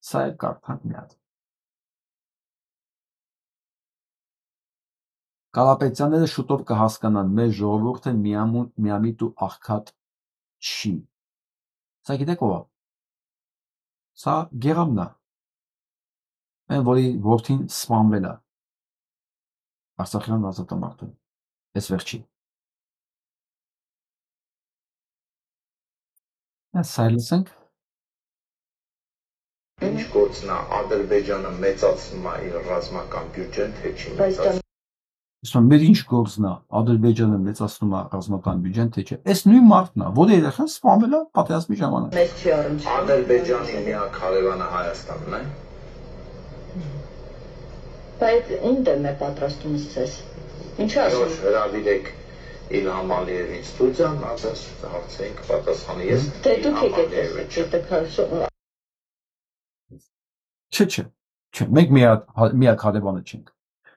Սա է կարդանք մի հատ։ Կարապետյանները շուտով կհասկանան, մեր ժողովուրդը միամիտ ու աղքատ չի։ Սա գիտեք ով է։ Սա Գերամն է։ Այն որի որդին սպանվել է Արցախյան ազատամարտում։ Այս վերջի։ Սա լսենք։ Ինչ գործն է Ադրբեջանը մեծացնում է իր ռազմական բյուջեն, թե չի մեծացնում։ Իսկ մեր ինչ գործն է Ադրբեջանը մեծացնում է ռազմական բյուջեն, թե չէ։ Այս նույն մարդն է, որը երեխան սպանվել է պատերազմի ժամանակ։ Մեծ չի առնչվում։ Ադրբեջանի միակ հարևանը Հայաստանն է։ Բայց ում դեմ է պատրաստում ցես։ Ինչու ասում։ Հրավիրեք Իլհամ Ալիևին ստուդիան, ասես հարցերին կպատասխանի ես։ Դե դուք եկեք այստեղ քաշո։ Չէ, մենք միակ հարևանը չենք։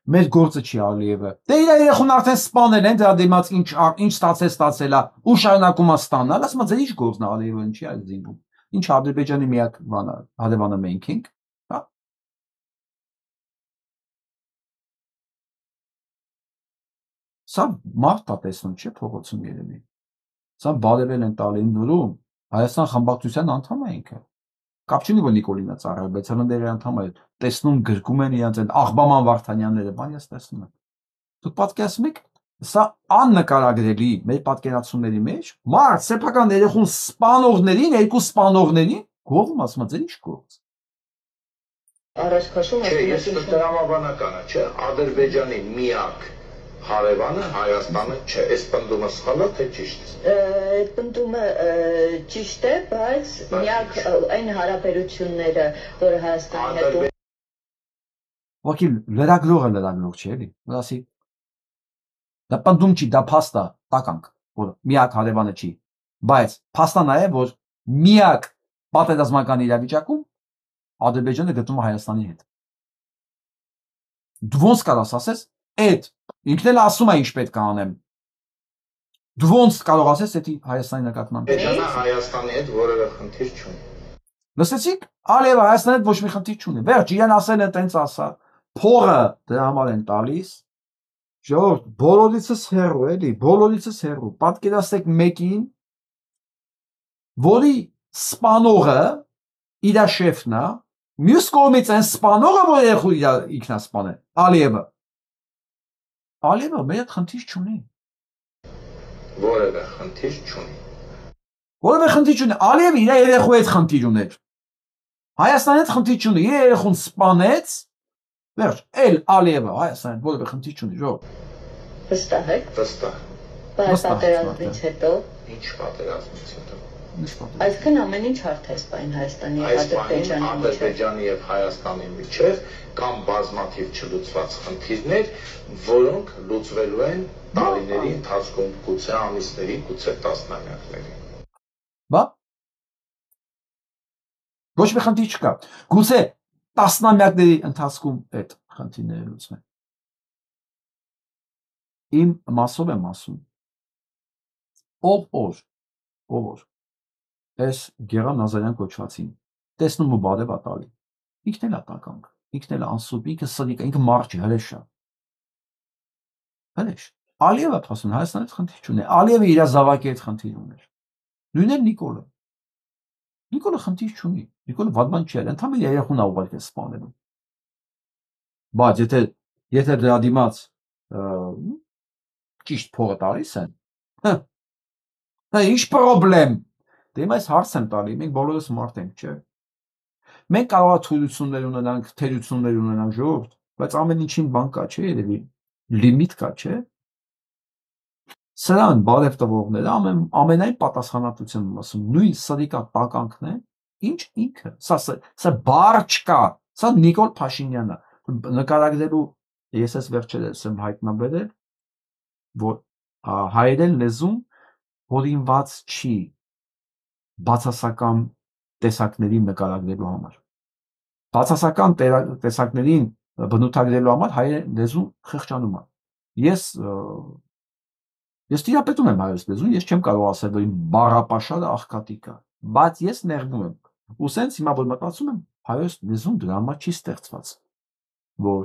Մեր գործը չի Ալիևը։ Դե իր երեխուն արդեն սպանել են, դրա դիմաց ինչ ստացել է, ու շարունակում է ստանալ, ասում է ձեր ինչ գործն է Ալիևը, ինչի է զինվում։ Ինչ Ադրբեջանի միակ հարևանը մենք ենք, հա։ Սա մարդ է տեսնում, չէ՞ փողոցում երևի։ Սա բարևել են տալին նորում, Հայաստան խմբակցության անդամ է ինքը։ Կապ չունի, որ Նիկոլինա ծառայել, բայց հրնդերի անդամ է, տեսնում գրկում են իրենց այն Աղբաման Վարդանյանները, բան ես տեսնում եմ։ Դուք պատկերացնում եք, սա աննկարագրելի մեր պատկերացումների մեջ, մարդ սեփական երեխուն սպանողներին, երկու սպանողներին, գովում ասում է, ձեր ինչ գործ։ Առաջ քաշում է։ Չէ, ես տրամաբանականը, չէ, Ադրբեջանի միակ հարևանը Հայաստանը չէ, այս պնդումը սխալ է, թե ճիշտ է։ Այդ պնդումը ճիշտ է, բայց միակ այն հարաբերությունները, որը Հայաստանի հետ Ոքի լրագրողը չի էլի, ասի։ Դա պնդում չի, դա փաստ է, տականք, որ միակ հարևանը չի, բայց փաստը նա է, որ միակ պատերազմական իրավիճակում Ադրբեջանը գտնվում է Հայաստանի հետ։ Դու ոնց կարաս ասես, այդ ինքն էլ ասում է ինչ պետք է անեմ։ Դու ոնց կարող ասես, դա Հայաստանի նկատմամբ։ Ադրբեջանը Հայաստանի հետ որևէ խնդիր չունի։ Լսեցիք, Ալիևը Հայաստանի հետ ոչ մի խնդիր չունի։ Վերջ իրեն ասել են տենց ասա, փողը դրա համար են տալիս։ Ժողովուրդ, բոլորիցս հեռու էլի, բոլորիցս հեռու։ Պատկերացրեք մեկին, որի սպանողը իր շեֆն է, մյուս կողմից այն սպանողը, որ երեխու ինքնասպան է, Ալիևը։ Ալիևը մեր հետ խնդիր չունի։ Որևէ խնդիր չունի։ Որևէ խնդիր չունի։ Ալիևը իր երեխու հետ խնդիր ուներ։ Հայաստանի հետ խնդիր չունի։ Իր երեխուն սպանեց։ Վերջ, էլ Ալիևը Հայաստանի հետ որևէ խնդիր չունի, ժողովուրդ։ Վստահ եք։ Վստահ։ Բայց պատերազմից հետո։ Ինչ պատերազմից հետո։ Այսքան ամեն ինչ հարթ է սպայն Հայաստանի եւ Ադրբեջանի եւ Հայաստանի միջեւ կամ բազմաթիվ չլուծված խնդիրներ, որոնք լուծվելու են տարիների ընթացքում, գուցե ամիսների, գուցե տասնամյակների։ Բա ոչ մի խնդիր չկա։ Գուցե տասնամյակների ընթացքում այդ խնդիրները լուծվեն։ Իմ մասով եմ ասում։ Ով որ այս Գերան Նազարյան կոչվածին տեսնում ու բարև ատալի։ Ինքն էլ ատականք, ինքն էլ անսուպ, ինքը սրիկ, ինքը մարդ չի, հրեշ է։ Հրեշ։ Ալիևը ասում, Հայաստանի հետ խնդիր չունի։ Ալիևը իր զավակի հետ խնդիր ուներ։ Նույնն էլ Նիկոլը։ Նիկոլը խնդիր չունի։ Նիկոլը վատ բան չի արել, ընդհանրապես երեխուն ուղարկել սպանելու։ Բայց եթե դրա դիմաց ճիշտ փողը տալիս են, հա ինչ պրոբլեմ։ Դե այս հարց եմ տալի, մենք բոլորս մարդ ենք, չէ։ Մենք կարող է թույլություններ ունենանք, թերություններ ունենանք, ժողովուրդ, բայց ամեն ինչին բան կա, չէ, երևի լիմիտ կա, չէ։ Սրան բարև տվողները ամենայն պատասխանատվություն եմ ասում, նույն սրիկա տականքն է, ինչ ինքը, սա բառ չկա, սա Նիկոլ Փաշինյանն է, նկարագրելու ես ես վերջերս եմ հայտնաբերել, որ հայերեն լեզուն հորինված չի բացասական տեսակներին նկարագրելու համար։ Բացասական տեսակներին բնութագրելու համար հայերեն լեզուն խղճանում է։ Ես տիրապետում եմ հայոց լեզուն, ես չեմ կարող ասել, որ իմ բառապաշարը աղքատիկ է, բայց ես նեղվում եմ։ Ու սենց հիմա որ մտածում եմ, հայոց լեզուն դրա համար չի ստեղծված, որ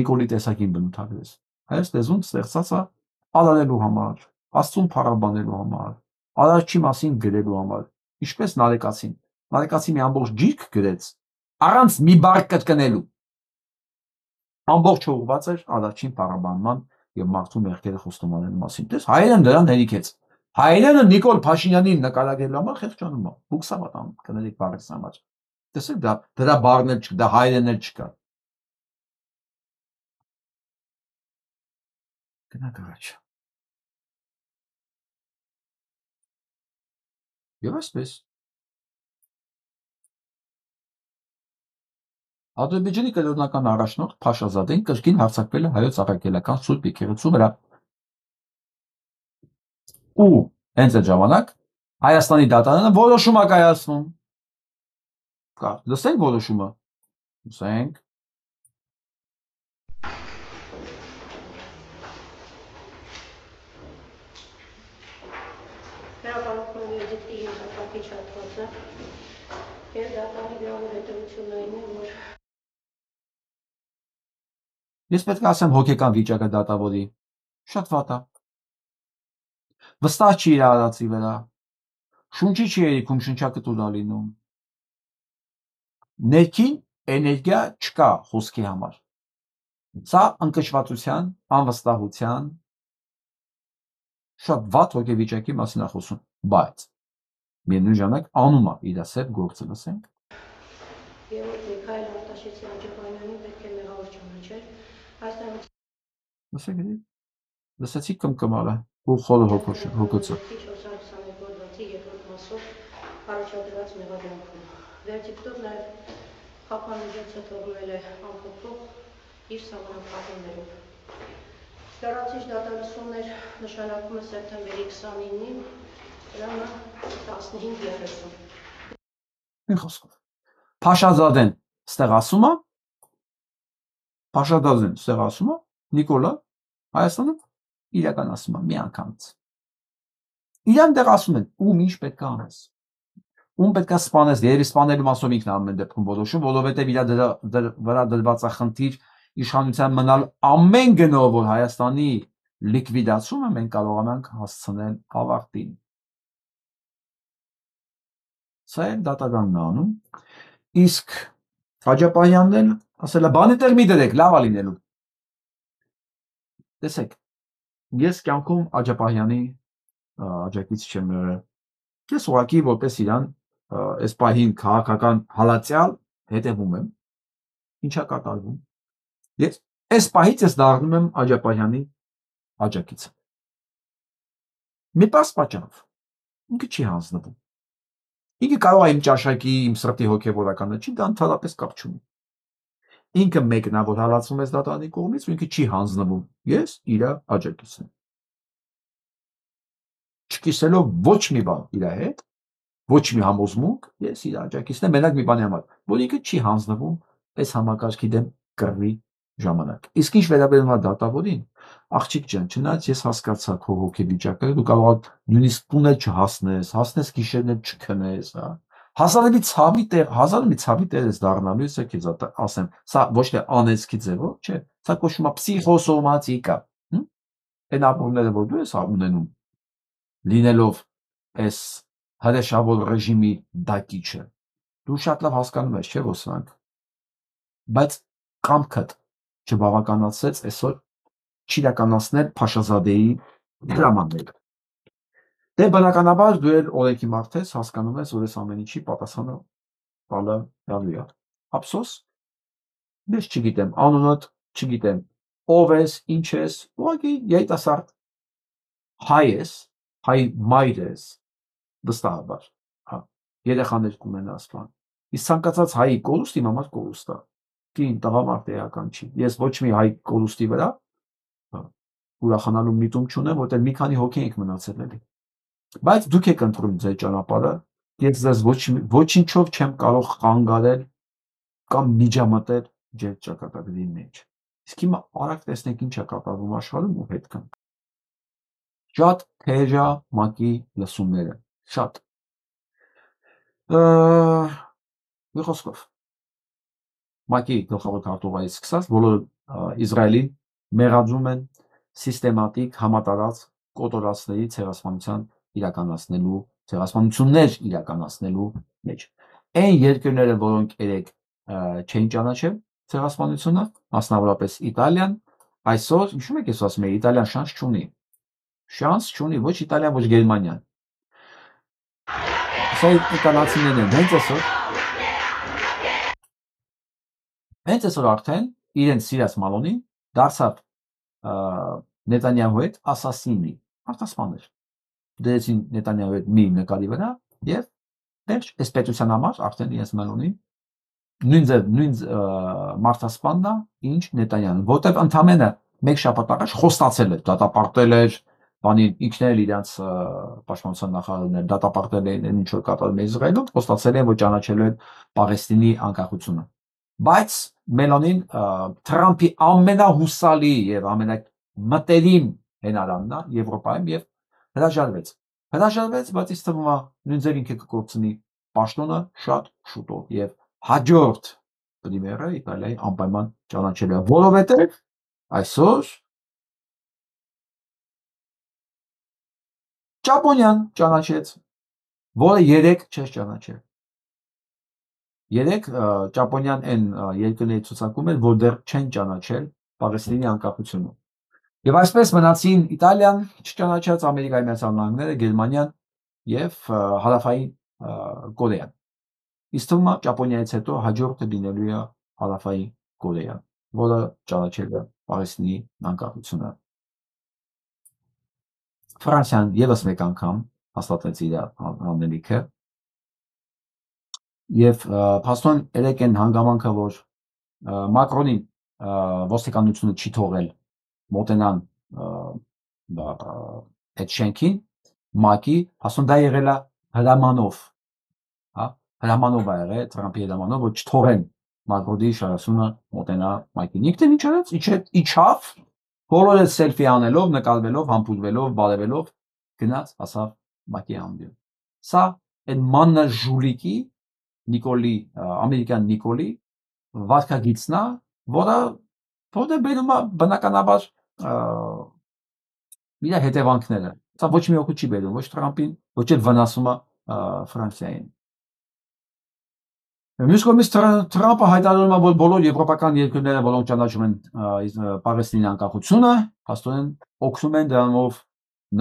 Նիկոլի տեսակին բնութագրես։ Հայոց լեզուն ստեղծված է արարելու համար, Աստծուն փառաբանելու համար, Արարչի մասին գրելու համար, ինչպես Նարեկացին։ Նարեկացի մի ամբողջ գիրք գրեց, առանց մի բառ կրկնելու։ Ամբողջ ուղղված էր Արարչին փառաբանման եւ մարդու մեղքերը խոստովանելու մասին։ Դες հայերեն դրան հերիքեց։ Հայերենը Նիկոլ Փաշինյանին նկարագրելու համար խեղճանում է։ Բուքսավատ կներեք բառից համար։ Տեսեք, դրա բառն էլ չկա, դա հայերեն էլ չկա։ Գնանք առաջ։ Եվ այսպես։ Ադրբեջանի կրոնական առաջնորդ Փաշազադեն կրկին հարձակվել է հայոց առաքելական Սուրբ եկեղեցու վրա։ Ու հենց այդ ժամանակ Հայաստանի դատարանը որոշում է կայացնում։ Լսենք որոշումը։ Լսենք։ Հրապարակման եզիկի ենթակապիչ հատվածը և դատարանի գրավոր հետևություններն են, որ Ես պետք է ասեմ հոգեկան վիճակը դատավորի։ Շատ վատ է։ Վստահ չի իր արածի վրա։ Շունչի չի երիքում, շնչակտուր է լինում։ Ներքին էներգիա չկա խոսքի համար։ Սա ընկճվածության, անվստահության, շատ վատ հոգեվիճակի մասին է խոսում, բայց միևնույն ժամանակ անում է իր սև գործը, լսենք։ Եվ որ Միքայել Արտաշեսի Աջապանյանին պետք է մեղավոր ճանաչել, այս Լսեք, լսեցի կմկմալը ու խորը հոգոցը։ 422 հոդվածի երկրորդ մասով առաջադրված մեղադրանքում։ Վերդիկտով նաև խափանուջոցը թողնել է անփոփոխ իր սահմանափակումներով։ Լրացիչ դատալսումներ նշանակում է սեպտեմբերի 29-ին, դրամը 15:30։ Մի խոսքով։ Փաշազադեն ստեղ ասում է, Փաշազադեն ստեղ ասում է, Նիկոլա Հայաստանը իրականացում է մի անգամից։ Իրան դեռ ասում են, ում ինչ պետք է անես։ Ում պետք է սպանես, երևի սպանելու մասով ինքն ամեն դեպքում որոշում, որովհետև իր վրա դրված է խնդիր իշխանության մնալ ամեն գնով, որ Հայաստանի լիկվիդացումը մենք կարողանանք հասցնել ավարտին։ Սա է դատականն է անում։ Իսկ Աջապանյանն էլ ասել է, բանի տեղ մի դրեք, լավ է լինելու։ Տեսեք, ես կյանքում Աջապանյանի աջակից չեմ եղել։ Ես ուղղակի որպես իրան այս պահին քաղաքական հալածյալ հետևում եմ, ինչա կատարվում։ Ես այս պահից ես դառնում եմ Աջապանյանի աջակիցը։ Մի պարզ պատճառով, ինքը չի հանձնվում։ Ինքը կարող է իմ ճաշակի, իմ սրտի հոգևորականը չի, դա ընդհանրապես կապ չունի։ Ինքը մեկն է, որ հալածվում է դատարանի կողմից, ու ինքը չի հանձնվում։ Ես իր աջակիցն եմ։ Չկիսելով ոչ մի բան իր հետ, ոչ մի համոզմունք, ես իր աջակիցն եմ, մենակ մի բանի համար, որ ինքը չի հանձնվում այս համակարգի դեմ կռվի ժամանակ։ Իսկ ինչ վերաբերում է դատավորին, աղջիկ ջան, չնայած ես հասկացա քո հոգեվիճակը, դու կարող ես նույնիսկ տուն էլ չհասնես գիշերն էլ չքնես, հա։ Հազարի ցավի տեր ես դառնալու, ես քեզ ասեմ, սա ոչ թե անեծքի ձևով, չէ, սա կոչվում է պսիխոսոմատիկա։ Այն ապրումները, որ դու ես ունենում, լինելով այս հրեշավոր ռեժիմի դակիչը, դու շատ լավ հասկանում ես, չէ՞, որ սրանք, բայց կամքդ չբավականացրեց այսօր չիրականացնել Փաշազադեի դրամաները։ Դե բնականաբար դու էլ օրենքի մարդ ես, հասկանում ես, որ այս ամեն ինչի պատասխանը տալը հրավի է։ Ափսոս, ես չգիտեմ, անունդ չգիտեմ, ով ես, ինչ ես, ուղղակի երիտասարդ հայ ես, հայ մայր ես, վստահաբար, հա, երեխաներ կունենաս բան։ Իսկ ցանկացած հայի կորուստ իմ համար կորուստ է։ Կին տղամարդ էական չի։ Ես ոչ մի հայ կորուստի վրա ուրախանալու միտում չունեմ, որտեղ մի քանի հոգի ենք մնացել էլի։ Բայց դուք եք ընտրում ձեր ճանապարհը, ես ձեզ ոչինչով չեմ կարող խանգարել կամ միջամտել ձեր ճակատագրի մեջ։ Իսկ հիմա արագ տեսնենք ինչ է կատարվում աշխարհում ու հետ գանք։ Շատ թեժա մակի լսումները, շատ։ Մի խոսքով մակի գլխավոր քարտուղարից սկսած բոլոր Իսրայելին մեղադրում են սիստեմատիկ համատարած կոտորածների ցեղասպանություններ իրականացնելու մեջ։ Այն երկրները, որոնք երեք չէին ճանաչել ցեղասպանությունը, մասնավորապես Իտալիան, այսօր, հիշում եք, ես ասում եմ, Իտալիան շանս չունի, ոչ Իտալիան, ոչ Գերմանիան։ Սա իտալացիներն են, հենց այսօր Հենց այսօր արդեն իրենց սիրած Մալոնին դարձավ Նետանյահու հետ ասասինի, արտասպաներ։ Դրեցին Նետանյահու հետ մի նկարի վրա եւ դեռ այս պետության համար արդեն իրենց Մալոնին նույն մարտասպանն է, ինչ Նետանյահուն, որտեղ ընդամենը մեկ շաբաթ առաջ խոստացել էր, դատապարտել էր, բանին ինքներ իրենց պաշտպանության նախարարներ դատապարտել են ինչ որ կատարում է Իսրայելում, խոստացել են, որ ճանաչելու են Պաղեստինի անկախությունը։ Բայց Մելոնին Թրամփի ամենահուսալի եւ ամենամտերիմ հենարանն է Եվրոպայում եւ հրաժարվեց, բայց ինձ թվում է նույն ձեր ինքը կկործնի պաշտոնը շատ շուտով եւ հաջորդ պրեմիերը Իտալիայի անպայման ճանաչելու է, որովհետեւ այսօր Ճապոնիան ճանաչեց, որը 3 չէր ճանաչել։ 3 Ճապոնիան այն երկրների ցուցակում էր, որ դեռ չեն ճանաչել Պաղեստինի անկախությունը։ Եվ այսպես մնացին Իտալիան, չճանաչած Ամերիկայի Միացյալ Նահանգները, Գերմանիան եւ Հարավային Կորեան։ Իսկ թվում է Ճապոնիայից հետո հաջորդը լինելու է Հարավային Կորեան, որը ճանաչել է Պաղեստինի անկախությունը։ Ֆրանսիան եւս մեկ անգամ հաստատեց իր անելիքը եւ փաստորեն երեք են հանգամանքը, որ Մակրոնին ոստիկանությունը չի թողել մոտենան այդ շենքին, ՄԱԿ-ի, փաստորեն դա եղել է հրամանով, հա, հրամանով է եղել, Թրամփի հրամանով, որ չթողեն Մակրոնի շարասունը մոտենա ՄԱԿ-ին։ Ինքն ինչ արեց, իջավ բոլորը սելֆի անելով, նկարվելով, համբուրվելով, բարևելով, գնաց, հասավ ՄԱԿ-ի ամբիոն։ Սա այդ մաննա ժուլիկի Նիկոլի, ամերիկյան Նիկոլի վարկագիծն է, որը բերում է բնականաբար իր հետևանքները։ Սա ոչ մի օգուտ չի բերում, ոչ Թրամփին, ոչ էլ վնասում է Ֆրանսիային։ Մյուս կողմից Թրամփը հայտարարում է, որ բոլոր եվրոպական երկրները, որոնք ճանաչում են Պաղեստինի անկախությունը, փաստորեն օգնում են դրանով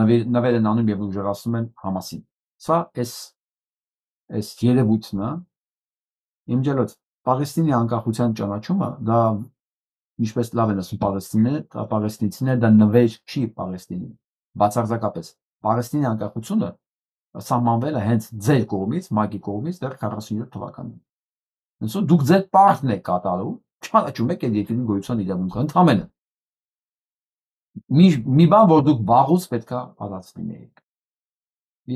նվեր են անում եւ ուժեղացնում են Համասին։ Սա այս երևույթն է, իմ ջերմոտ Պաղեստինի անկախության ճանաչումը, դա ինչպես լավ են ասում պաղեստինցիները, դա նվեր չի Պաղեստինին, բացարձակապես։ Պաղեստինի անկախությունը սահմանվել է հենց ձեր կողմից, ՄԱԿ-ի կողմից դեռ 47 թվականին։ Այսինքն դուք ձեր պարտն եք կատարում, ճանաչում եք այդ երկրի գոյության իրավունքը ընդհանրապես։ Մի բան, որ դուք վաղուց պետքա արած լինեիք։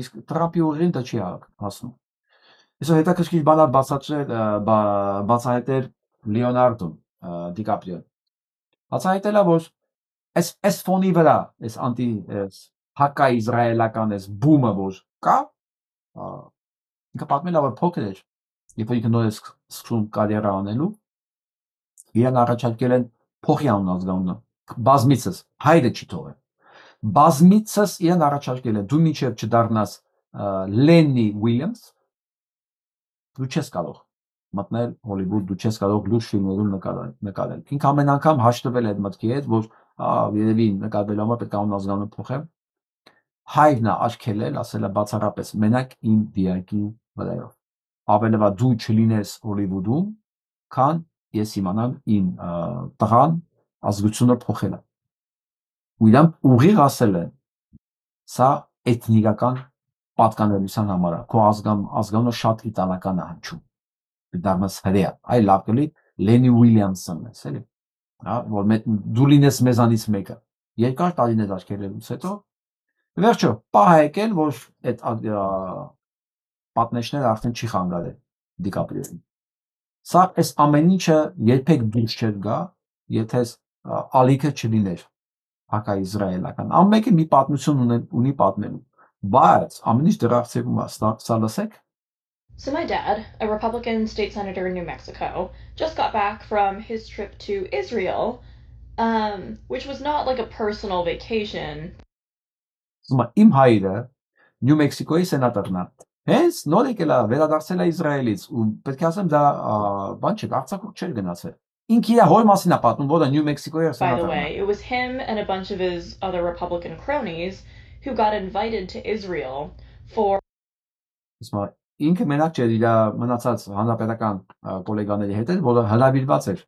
Իսկ Թրամփի ուղին դա չի հասնում։ Այսօր հետաքրքիր բան բացահայտել Լեոնարդո Դիկապրիոն։ Բացահայտել է, որ այս ֆոնի վրա, այս հակաիզրայելական այս բումը, որ կա, ինքը պատմել է, որ փոքր էր, երբ որ ինքը նոր է սկսում կարիերա անելու, իրեն առաջարկել են փոխի անուն ազգանունը, բազմիցս, հայրը չի թողել, բազմիցս իրեն առաջարկել են, դու մինչև չդառնաս Լեննի Ուիլյամս, դու չես կարող մտնել Հոլիվուդ, դու չես կարող լուրջ ֆիլմերում նկարել։ Ինքը ամեն անգամ հաշտվել է այդ մտքի հետ, որ երևի նկարվելու համար պետք է անուն ազգանունը փոխեմ։ Հայրն է արգելել, ասել է բացառապես մենակ իմ դիակի վրայով։ Ավելովա դու չլինես Հոլիվուդում, քան ես իմանամ իմ տղան ազգությունը փոխել է։ Ու իրանք ուղիղ ասել են, սա էթնիկական պատկանելիության համար է, քո ազգանունը շատ իտալական է հնչում, դառնաս հրեա, այ լավ կլի Լենի Ուիլյամսն ես, էլի, հա, որ դու լինես մեզանից մեկը։ Երկար տարիներ արգելելուց հետո վերջո պահ է եկել, որ այդ պատնեշները արդեն չի խանգարել Դիկապրիոյին։ Սա այս ամեն ինչը երբեք դուրս չէր գա, եթե ալիքը չլիներ հակաիզրայելական։ Ամեն մեկը մի պատմություն ունի պատմելու, բայց ամեն ինչ դրախցվում է, սա լսեք։ So my dad, a Republican state senator in New Mexico, just got back from his trip to Israel, which was not like a personal vacation. Իմ հայրը Նյու Մեքսիկոյի սենատորն է։ Հենց նոր եկել է, վերադարձել է Իսրայելից ու պետք է ասեմ դա բան չէ, արձակուրդ չէր գնացել։ Ինքը իր հոր մասին է պատմում, որը Նյու Մեքսիկոյի սենատորն է։ By the way, it was him and a bunch of his other Republican cronies who got invited to Israel for Ինքը մենակ չէր իր մնացած հանրապետական կոլեգաների հետ, որը հրավիրված էր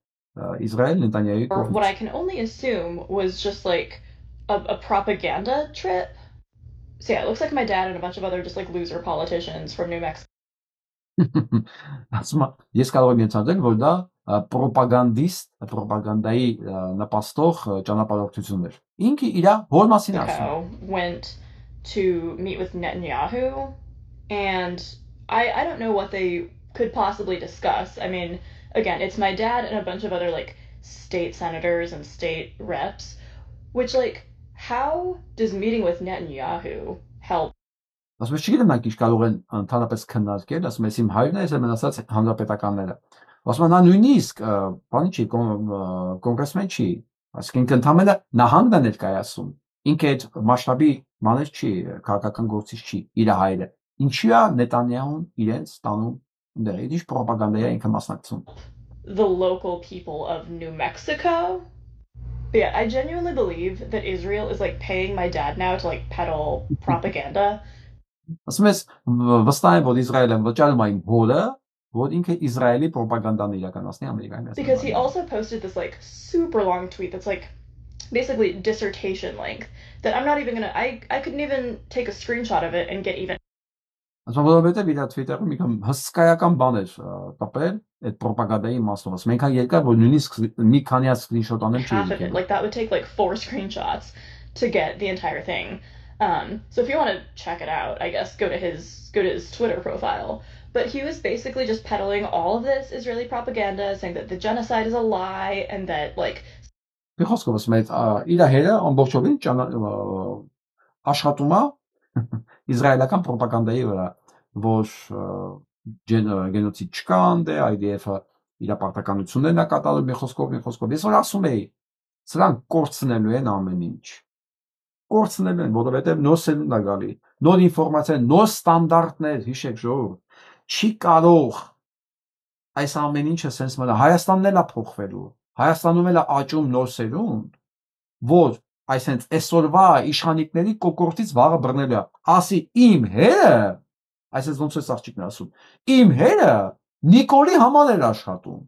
Իսրայել Նետանյահուի Or what I կողմից։ can only assume was just like a propaganda trip. So yeah, it looks like my dad and a bunch of other just like loser politicians from New Mexico. Ասում ես կարող եմ ենթադրել, որ դա պրոպագանդայի նպաստող ճանապարհորդություն էր։ Ինքը իր հոր մասին ասում։ Went to meet with Netanyahu, and I don't know what they could possibly discuss. I mean, again, it's my dad and a bunch of other like state senators and state reps, which like how does meeting with Netanyahu help? Ասում ես չգիտեմ նա ինչ կարող են ընդհանրապես քննարկել, ասում ես իմ հայրն է, ես եմ մնացած հանրապետականները։ Ասում են նա նույնիսկ բանի չի կոնգրեսմեն չի, այսինքն ընդհանրապես նահանգն է ներկայացում։ Ինքը այդ մասշտաբի մաներ չի, քաղաքական գործիչ չի, իր հայրը։ Ինչի է Նետանյահուն իրենց տանում դեր, ինչ պրոպագանդայի ինքը մասնակցում։ The local people of New Mexico. But yeah, I genuinely believe that Israel is like paying my dad now to like peddle propaganda. Ասում ես վստահ եմ, որ Իսրայելը վճարում է իմ հորը, որ ինքը Իսրայելի պրոպագանդան իրականացնի Ամերիկայի մեջ։ Because he also posted this like super long tweet that's like basically dissertation length that I'm not even gonna I couldn't even take a screenshot of it and get even. Ասում որովհետև իր Twitter-ում մի հսկայական բան էր տպել այդ պրոպագանդայի մասով։ Ասում ենքան երկար, որ նույնիսկ մի քանի screenshot անել չի։ Like that would take like 4 screenshots to get the entire thing. So if you want to check it out, I guess go to his Twitter profile. But he was basically just peddling all of this Israeli propaganda, saying that the genocide is a lie and that like. Խոսքով ասում եմ, իր հերը ամբողջովին աշխատում է իսրայելական պրոպագանդայի վրա, որ գենոցիդ չկա այնտե, IDF-ը իր պարտականություններն է կատարում, մի խոսքով։ Ես որ ասում էի, սրանք կորցնելու են ամեն ինչ։ Կորցնելու են, որովհետև նոր սերունդ է գալի, նոր ինֆորմացիա, նոր ստանդարտներ, հիշեք ժողովուրդ, չի կարող այս ամեն ինչը sense մնա, Հայաստանն էլ է փոխվելու, Հայաստանում էլ է աճում նոր սերունդ, որ այսենց այսօրվա իշխանիկների կոկորտից վաղը բռնելու է, ասի իմ հերը, այսպես ոնց է աղջիկն ասում, իմ հերը Նիկոլի համար էր աշխատում,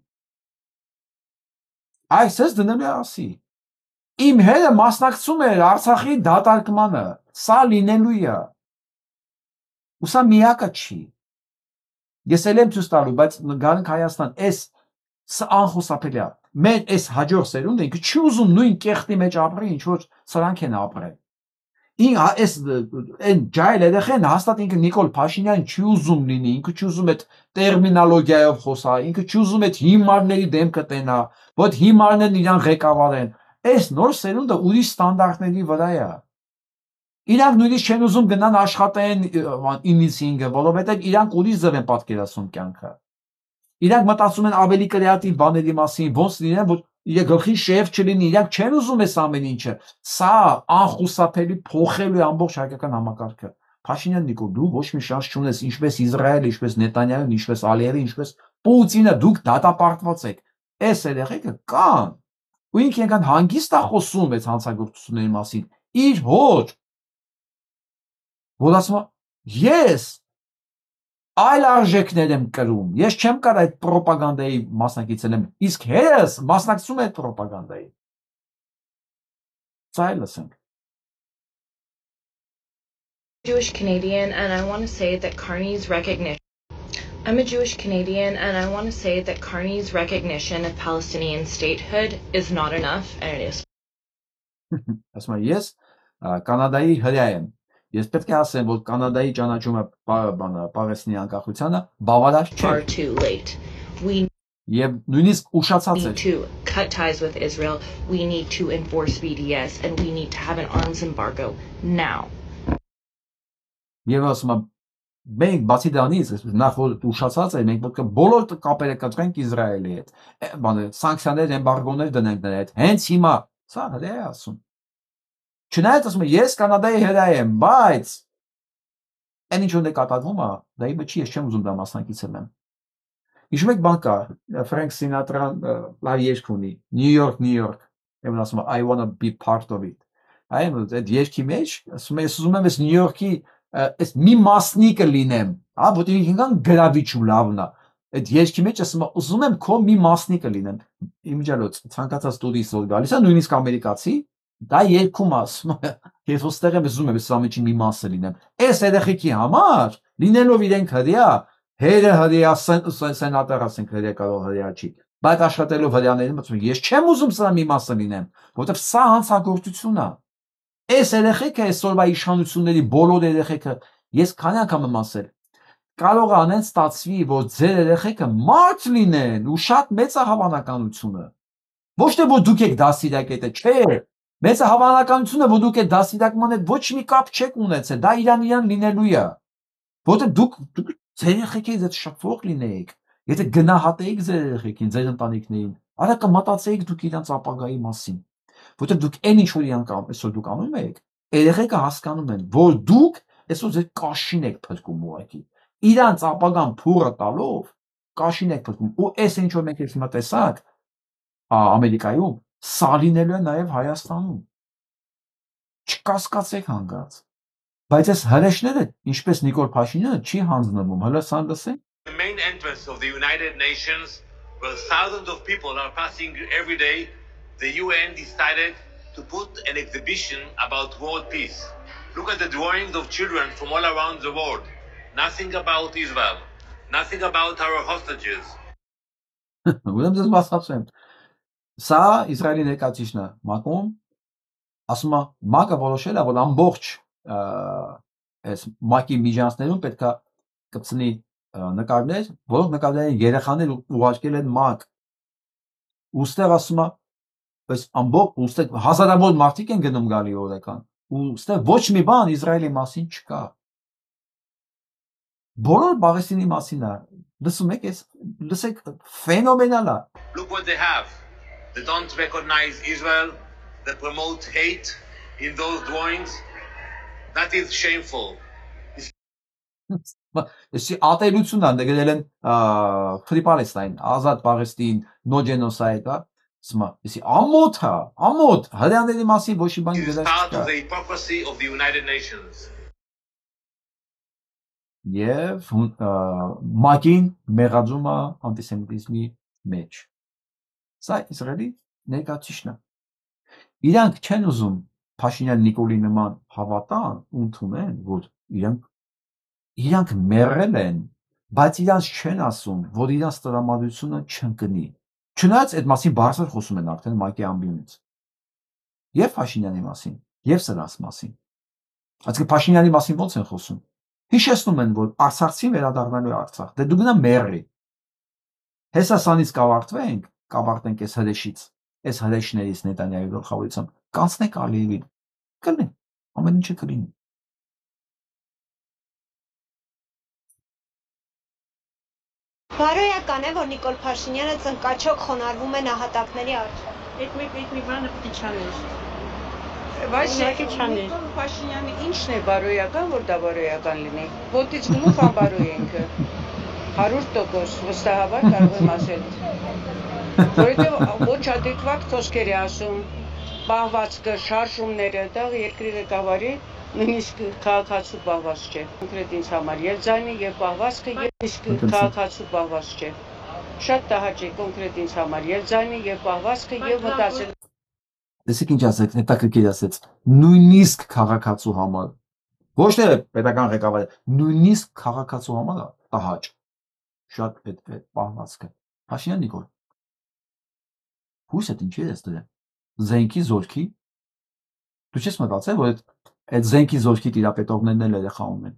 այսպես դնելու է ասի, իմ հերը մասնակցում էր Արցախի դատարկմանը, սա լինելու է, ու սա միակը չի, ես էլ եմ ցույց տալու, բայց գալինք Հայաստան, այս անխուսափելի է, մեր այս հաջող սերունդը ինքը չի ուզում նույն կեղտի մեջ ապրի, ինչ որ սրանք են ապրել, այս այն ջայլ երեխեն հաստատ ինքը Նիկոլ Փաշինյան չի ուզում լինի, ինքը չի ուզում այդ տերմինոլոգիայով խոսա, ինքը չի ուզում այդ հիմարների դեմքը տենա, որ հիմարներն իրան ղեկավարեն, այս նոր սերունդը ուրիշ ստանդարտների վրա է, իրանք նույնիսկ չեն ուզում գնան աշխատեն 9-ից 5-ը, որովհետև իրանք ուրիշ ձև են պատկերացնում կյանքը, իրանք մտածում են ավելի կրեատիվ բաների մասին, ոնց լինեն, որ իր գլխի շեֆ չլինի, իրանք չեն ուզում այս ամեն ինչը, սա անխուսափելի փոխելու է ամբողջ հայկական համակարգը, Փաշինյան Նիկոլ, դու ոչ մի շանս չունես, ինչպես Իսրայելը, ինչպես Նետանյահուն, ինչպես Ալիևը, ինչպես Պուտինը, դուք դատապարտված եք, այս երեխեքը կան, ու ինքը եկան հանգիստ է խոսում այս հանցագործությունների մասին, իր հոր, որ ասում ես այլ արժեքներ եմ կրում, ես չեմ կարող այդ պրոպագանդայի մասնակիցել եմ, իսկ հերս մասնակցում է այդ պրոպագանդայի, ծայ լսենք, Jewish Canadian, and I want to say that Carney's recognition. I'm a Jewish Canadian, and I want to say that Carney's recognition of Palestinian statehood is not enough, and it is. Ասում եմ, ես Կանադայի հրյա եմ, ես պետք է ասեմ, որ Կանադայի ճանաչումը Պաղեստինի անկախությանը բավարար չէ։ Far too late. We Եվ նույնիսկ ուշացած է։ need to cut ties with Israel. We need to enforce BDS, and we need to have an arms embargo now. Եվ ասում եմ, մենք բացի դրանից, նախ որ ուշացած է, մենք պետք է բոլոր կապերը կտրենք Իսրայելի հետ, սանկցիաներ, էմբարգոներ դնենք նրա հետ, հենց հիմա, սա հրյա է ասում։ Չնայած ասում եմ, ես Կանադայի հրյա եմ, բայց այն ինչ որ կատարվում է, դա իմը չի, ես չեմ ուզում դա մասնակիցել եմ։ Հիշում եք բան կա, Ֆրենք Սինատրան լավ երգ ունի, New York, եմ ասում I want to be part of it։ Այն այդ երգի մեջ, ասում եմ, ես ուզում եմ այս Նյու Յորքի այս մի մասնիկը լինեմ, որտեղ ինքան գրավիչ ու լավն է, Այդ երկի մեջ ասում եմ ուզում եմ քո մի մասնիկը լինեմ իմիջիալոց ցանկացած տուրիստ որ գալիս է նույնիսկ ամերիկացի դա երկում ասում ես ոստեղ եմ ուզում եմ սա միջի մի մասը լինեմ այս երեխեքի համար լինելով իրենք հրյա հերը հրյա սենատոր ասենք հրյա կարող հրյա չի բայց աշխատելով հրյաների մտածում ես չեմ ուզում սա մի մասը լինեմ որովհետև սա հանցագործություն է այս երեխեքը այսօրվա իշխանությունների բոլոր երեխեքը ես քանի անգամ եմ ասել կարող է անեն ստացվի, որ ձեր երեխեքը մարդ լինեն ու շատ մեծ է հավանականությունը։ Ոչ թե որ դուք եք դաստիարակետը, չէ։ Մեծ է հավանականությունը, որ դուք եք դաստիարակման հետ ոչ մի կապ չեք ունեցել, դա իրան լինելու է։ Որտեղ դուք ձեր երեխեքից այդ շփվող լինեիք, եթե գնահատեիք ձեր երեխեքին, ձեր ընտանիքներին, արա կմտածեիք դուք իրանց ապագայի մասին։ Որտեղ դուք այն ինչ որ իրանք այսօր դուք անում եք, երեխեքը հասկանում են, որ դուք այսօր ձեր կաշին եք փրկում ուղղակի։ Իրանց ապագան փուրը տալով կաշին եք փրկում ու այս ինչ որ մենք հիմա տեսանք Ամերիկայում սա լինելու է նաև Հայաստանում չկասկածեք հանգած բայց այս հրեշները ինչպես Նիկոլ Փաշինյանը չի հանձնվում հələ սա լսենք The main entrance of the United Nations where thousands of people are passing every day the UN decided to put an exhibition about world peace Look at the drawings of children from all around the world Nothing about Israel, nothing about our hostages. Ուրեմն դες մասացեմ։ Սա Իսրայելի ներկայացուցիչն է, Մակրոն, ասում է, Մակը որոշել է, որ ամբողջ այս Մակի միջանցներում պետքա կպցնի նկարներ, որոնք նկարների երեխաներ ուղարկել են Մակ։ Ուստեղ ասում է, այս ամբողջ ուստեղ հազարավոր մարդիկ են գնում գալի օրական։ Ուստեղ ոչ մի բան Իսրայելի մասին չկա։ Բոլոր Պաղեստինի մասին է, լսում եք, լսեք, ֆենոմենալ է։ Look what they have. They don't recognize Israel. They promote hate in those drawings. That is shameful. Էսի ատելությունն է, դգրել են Free Palestine, ազատ Պաղեստին, no genocide, ասում էսի ամոթ է, ամոթ, հրյաների մասին ոչ մի բան It is part of the hypocrisy of the United Nations. Եվ Մակին մեղադրում է անտիսեմիտիզմի մեջ։ Սա Իսրայելի ներկայացուցիչն է։ Իրանք չեն ուզում Փաշինյան Նիկոլի նման հավատան ու ընդունեն, որ իրանք մեռել են, բայց իրանք չեն ասում, որ իրանք տրամադրությունը չընկնի։ Չնայած այդ մասին բարձր խոսում են արդեն Մակի ամբիոնից։ Եվ Փաշինյանի մասին, եւ սրանց մասին։ Այսինքն Փաշինյանի մասին ո՞նց են խոսում։ Հիշեցնում են, որ Արցախցին վերադառնալու է Արցախ, դե դու գնա մեռի։ Հեսա սանից կավարտենք այս հրեշից, այս հրեշներից Նետանյահուի գլխավորությամբ, կանցնենք Ալիևին, կլինի, ամեն ինչը կլինի։ Բարոյական է, որ Նիկոլ Փաշինյանը ծնկաչոք խոնարհվում է նահատակների առջև։ Այդ մի բանը պետք է չաներ։ Բայց Նիկոլ Փաշինյանի ինչն է բարոյական, որ դա բարոյական լինի։ Ոտից գնուց անբարոյ ենք։ 100% վստահաբար կարող եմ ասել։ Որովհետև ոչ adekvat խոսքեր է ասում, պահվածքը, շարժումները, դա երկրի ղեկավարի նույնիսկ քաղաքացու պահված չէ։ Կոնկրետ ինձ համար եւ ձայնը եւ պահվածքը նույնիսկ քաղաքացու պահված չէ։ Շատ տհաճ է կոնկրետ ինձ համար եւ ձայնը եւ պահվածքը եւ մտածել Տեսեք ինչ ասեց, հետաքրքիր ասեց, նույնիսկ քաղաքացու համար։ Ոչ թե պետական ղեկավարը, նույնիսկ քաղաքացու համար տհաճ։ Շատ այդ պահվածքը։ Փաշինյան Նիկոլ։ Հույսդ ինչի է դրել։ Զենքի զորքի։ Դու չես մտածել, որ այդ զենքի զորքի տիրապետողներն էլ երեխա ունեն։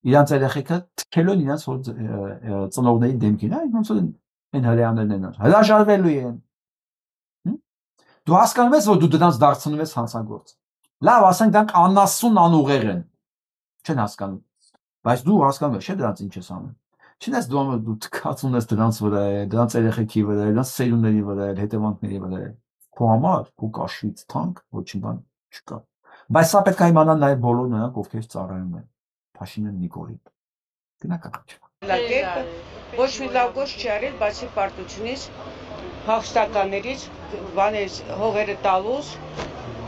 Իրանց երեխեքը թքել են իրանց ծնողների դեմքին, ոնց որ այն հրեաներն են։ Հրաժարվելու են։ Դու հասկանում ես, որ դու դրանց դարձնում ես հանցագործ։ Լավ, ասենք դրանք անասուն անուղեղ են։ Չեն հասկանում։ Բայց դու հասկանում ես, չէ՞ դրանց ինչ ես անում։ Չնայած դու թքած ունես դրանց վրա, դրանց երեխեքի վրա, դրանց սերունդների վրա, հետևանքների վրա։ Քո համար քո կաշվից թանկ ոչ մի բան չկա։ Բայց սա պետք է իմանան նաև բոլոր նրանք, ովքեր ծառայում են Փաշինյան Նիկոլին։ Գնահատակ։ Ոչ մի լավ գործ չի արել, բացի պարտությունից, փախստականներից, բաներ հողերը տալուց,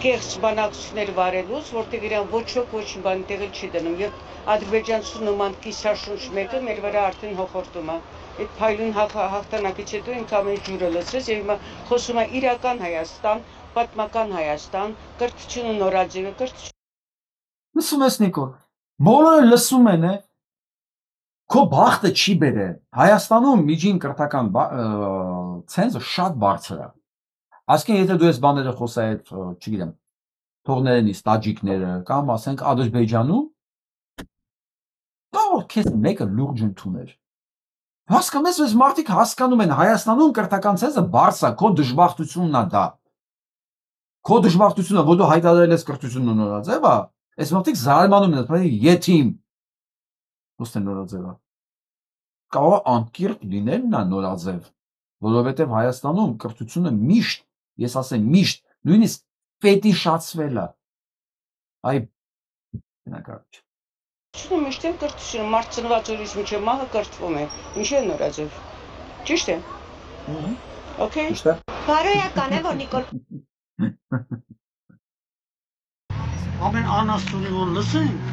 կեղծ բանակցություններ վարելուց, որտեղ իրան ոչ ոք ոչ մի բան տեղը չի դնում, եւ ադրբեջանցու նման կիսաշունչ մեկը մեր վրա արդեն հոխորտում է։ Այդ փայլուն հաղթանակից հետո ինքը ամեն ջուրը լցրեց եւ հիմա խոսում է իրական Հայաստան, պատմական Հայաստան, կրթությունը նորաձևը, կրթություն։ Լսում ես Նիկոլ, բոլորը լսում են, քո բախտը չի բերել։ Հայաստանում միջին կրթական ցենզը շատ բարձր է։ Ասկին եթե դու ես բաները խոսայի, չգիտեմ, թողներենից տաջիկները կամ ասենք Ադրբեջանում, դա քեզ մեկը լուրջ ընդուներ։ Հասկանես, ես մարդիկ հասկանում են Հայաստանում կրթական ցենզը բարձր է, քո դժբախտությունն է դա։ Քո դժբախտությունը, որ դու հայտարարել ես կրթությունը նորաձև է, այս մարդիկ զարմանում են, ասում են եթիմ։ Ոստ է նորաձևը։ Կարող է անկիրք լինել նա նորաձև, որովհետև Հայաստանում կրթությունը միշտ, ես ասեմ միշտ, նույնիսկ ֆետիշացվել է։ Այ բնակարար։ Շուտ միշտ էլ կրթությունը մարդ ծնված օրից մինչև մահը կրթվում է։ Ինչ է նորաձև։ Ճիշտ է։ Okay։ Ճիշտ է։ Բարոյական է, որ Նիկոլ Ամեն անաստունի որ լսենք,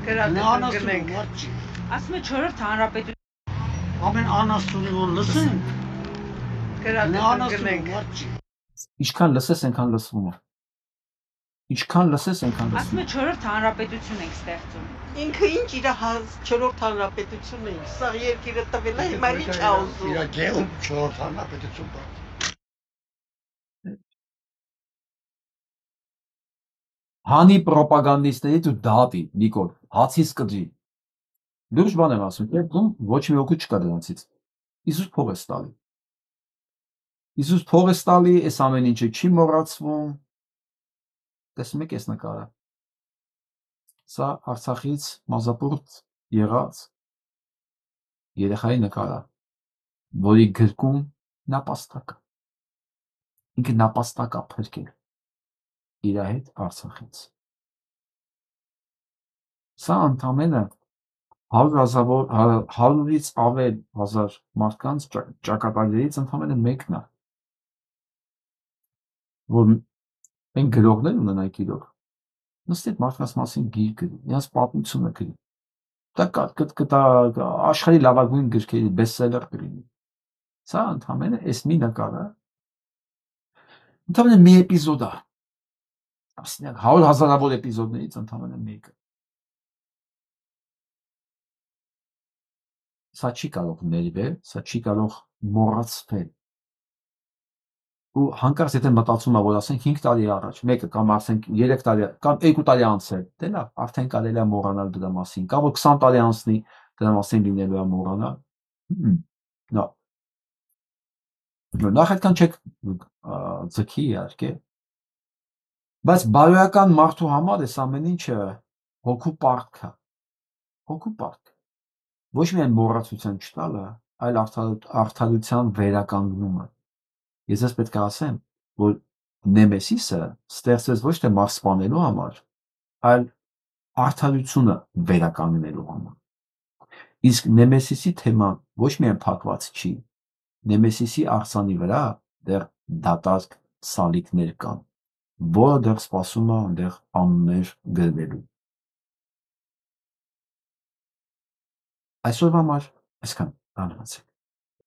գրադենք։ Ասում է 4-րդ հանրապետություն։ ամեն անաստունի որ լսենք, գրադենք։ Ինչքան լսես, այնքան լսվում է։ Ինչքան լսես, այնքան Ասում լսվում է 4-րդ հանրապետություն ենք ստեղծում։ Ինքը ինչ իր 4-րդ հանրապետությունն է, սա երկիրը տվել է, հիմա ինչ ա ուզում։ իր գեում 4-րդ հանրապետություն բա։ Հանի պրոպագանդիստների դու դատի, Նիկոլ, հացից կդի։ Լուրջ բան եմ ասում, դու ոչ մի օգուտ չկա դրանցից։ Իսուս փող է տալի։ Իսուս փող է տալի, այս ամեն ինչը չի մոռացվում։ Տեսնում եք այս նկարը։ Սա Արցախից Մազապուրտ եղած երեխայի նկարը, որի գրքում նապաստակ է։ Ինքը նապաստակ է փրկել իր հետ Արցախից։ Սա ընդամենը 100,000-ից ավել հազար մարդկանց ճակատագրերից ընդամենը մեկն է, որ մենք գրողներ ունենայք իրոք, նստեք մարդկանց մասին գիր գրի, նրանց պատմությունը գրի, դա աշխարհի լավագույն գրքերի բեսթսելեր կլինի։ Սա ընդամենը այս մի նկարը, ընդամենը մի էպիզոդ է, 100,000-ավոր էպիզոդներից ընդամենը մեկը։ Սա չի կարող ներվել, սա չի կարող մոռացվել։ Ու հանկարծ եթե մտածում է, որ ասենք 5 տարի առաջ, մեկը կամ ասենք 3 տարի կամ 2 տարի անցել, դե լավ, արդեն կարելի է մոռանալ դրա մասին, կամ որ 20 տարի անցնի, դրա մասին լինելու է մոռանալ։ Նա։ Նախ այդքան չեք ձգի իհարկե։ Բայց բարոյական մարդու համար այս ամեն ինչը հոգու պարտք է։ Հոգու պարտք։ Ոչ միայն մոռացության չտալը, այլ արդարության վերականգնումը։ Ես ես պետք է ասեմ, որ Նեմեսիսը ստեղծվեց ոչ թե մարդ սպանելու համար, այլ արդարությունը վերականգնելու համար։ Իսկ Նեմեսիսի թեման ոչ միայն փակված չի, Նեմեսիսի արձանի վրա դեռ դատարկ սալիկներ կան, որը դեռ սպասում է այնտեղ անուններ գրվելու։ Այսօրվա համար այսքան, բանացեք։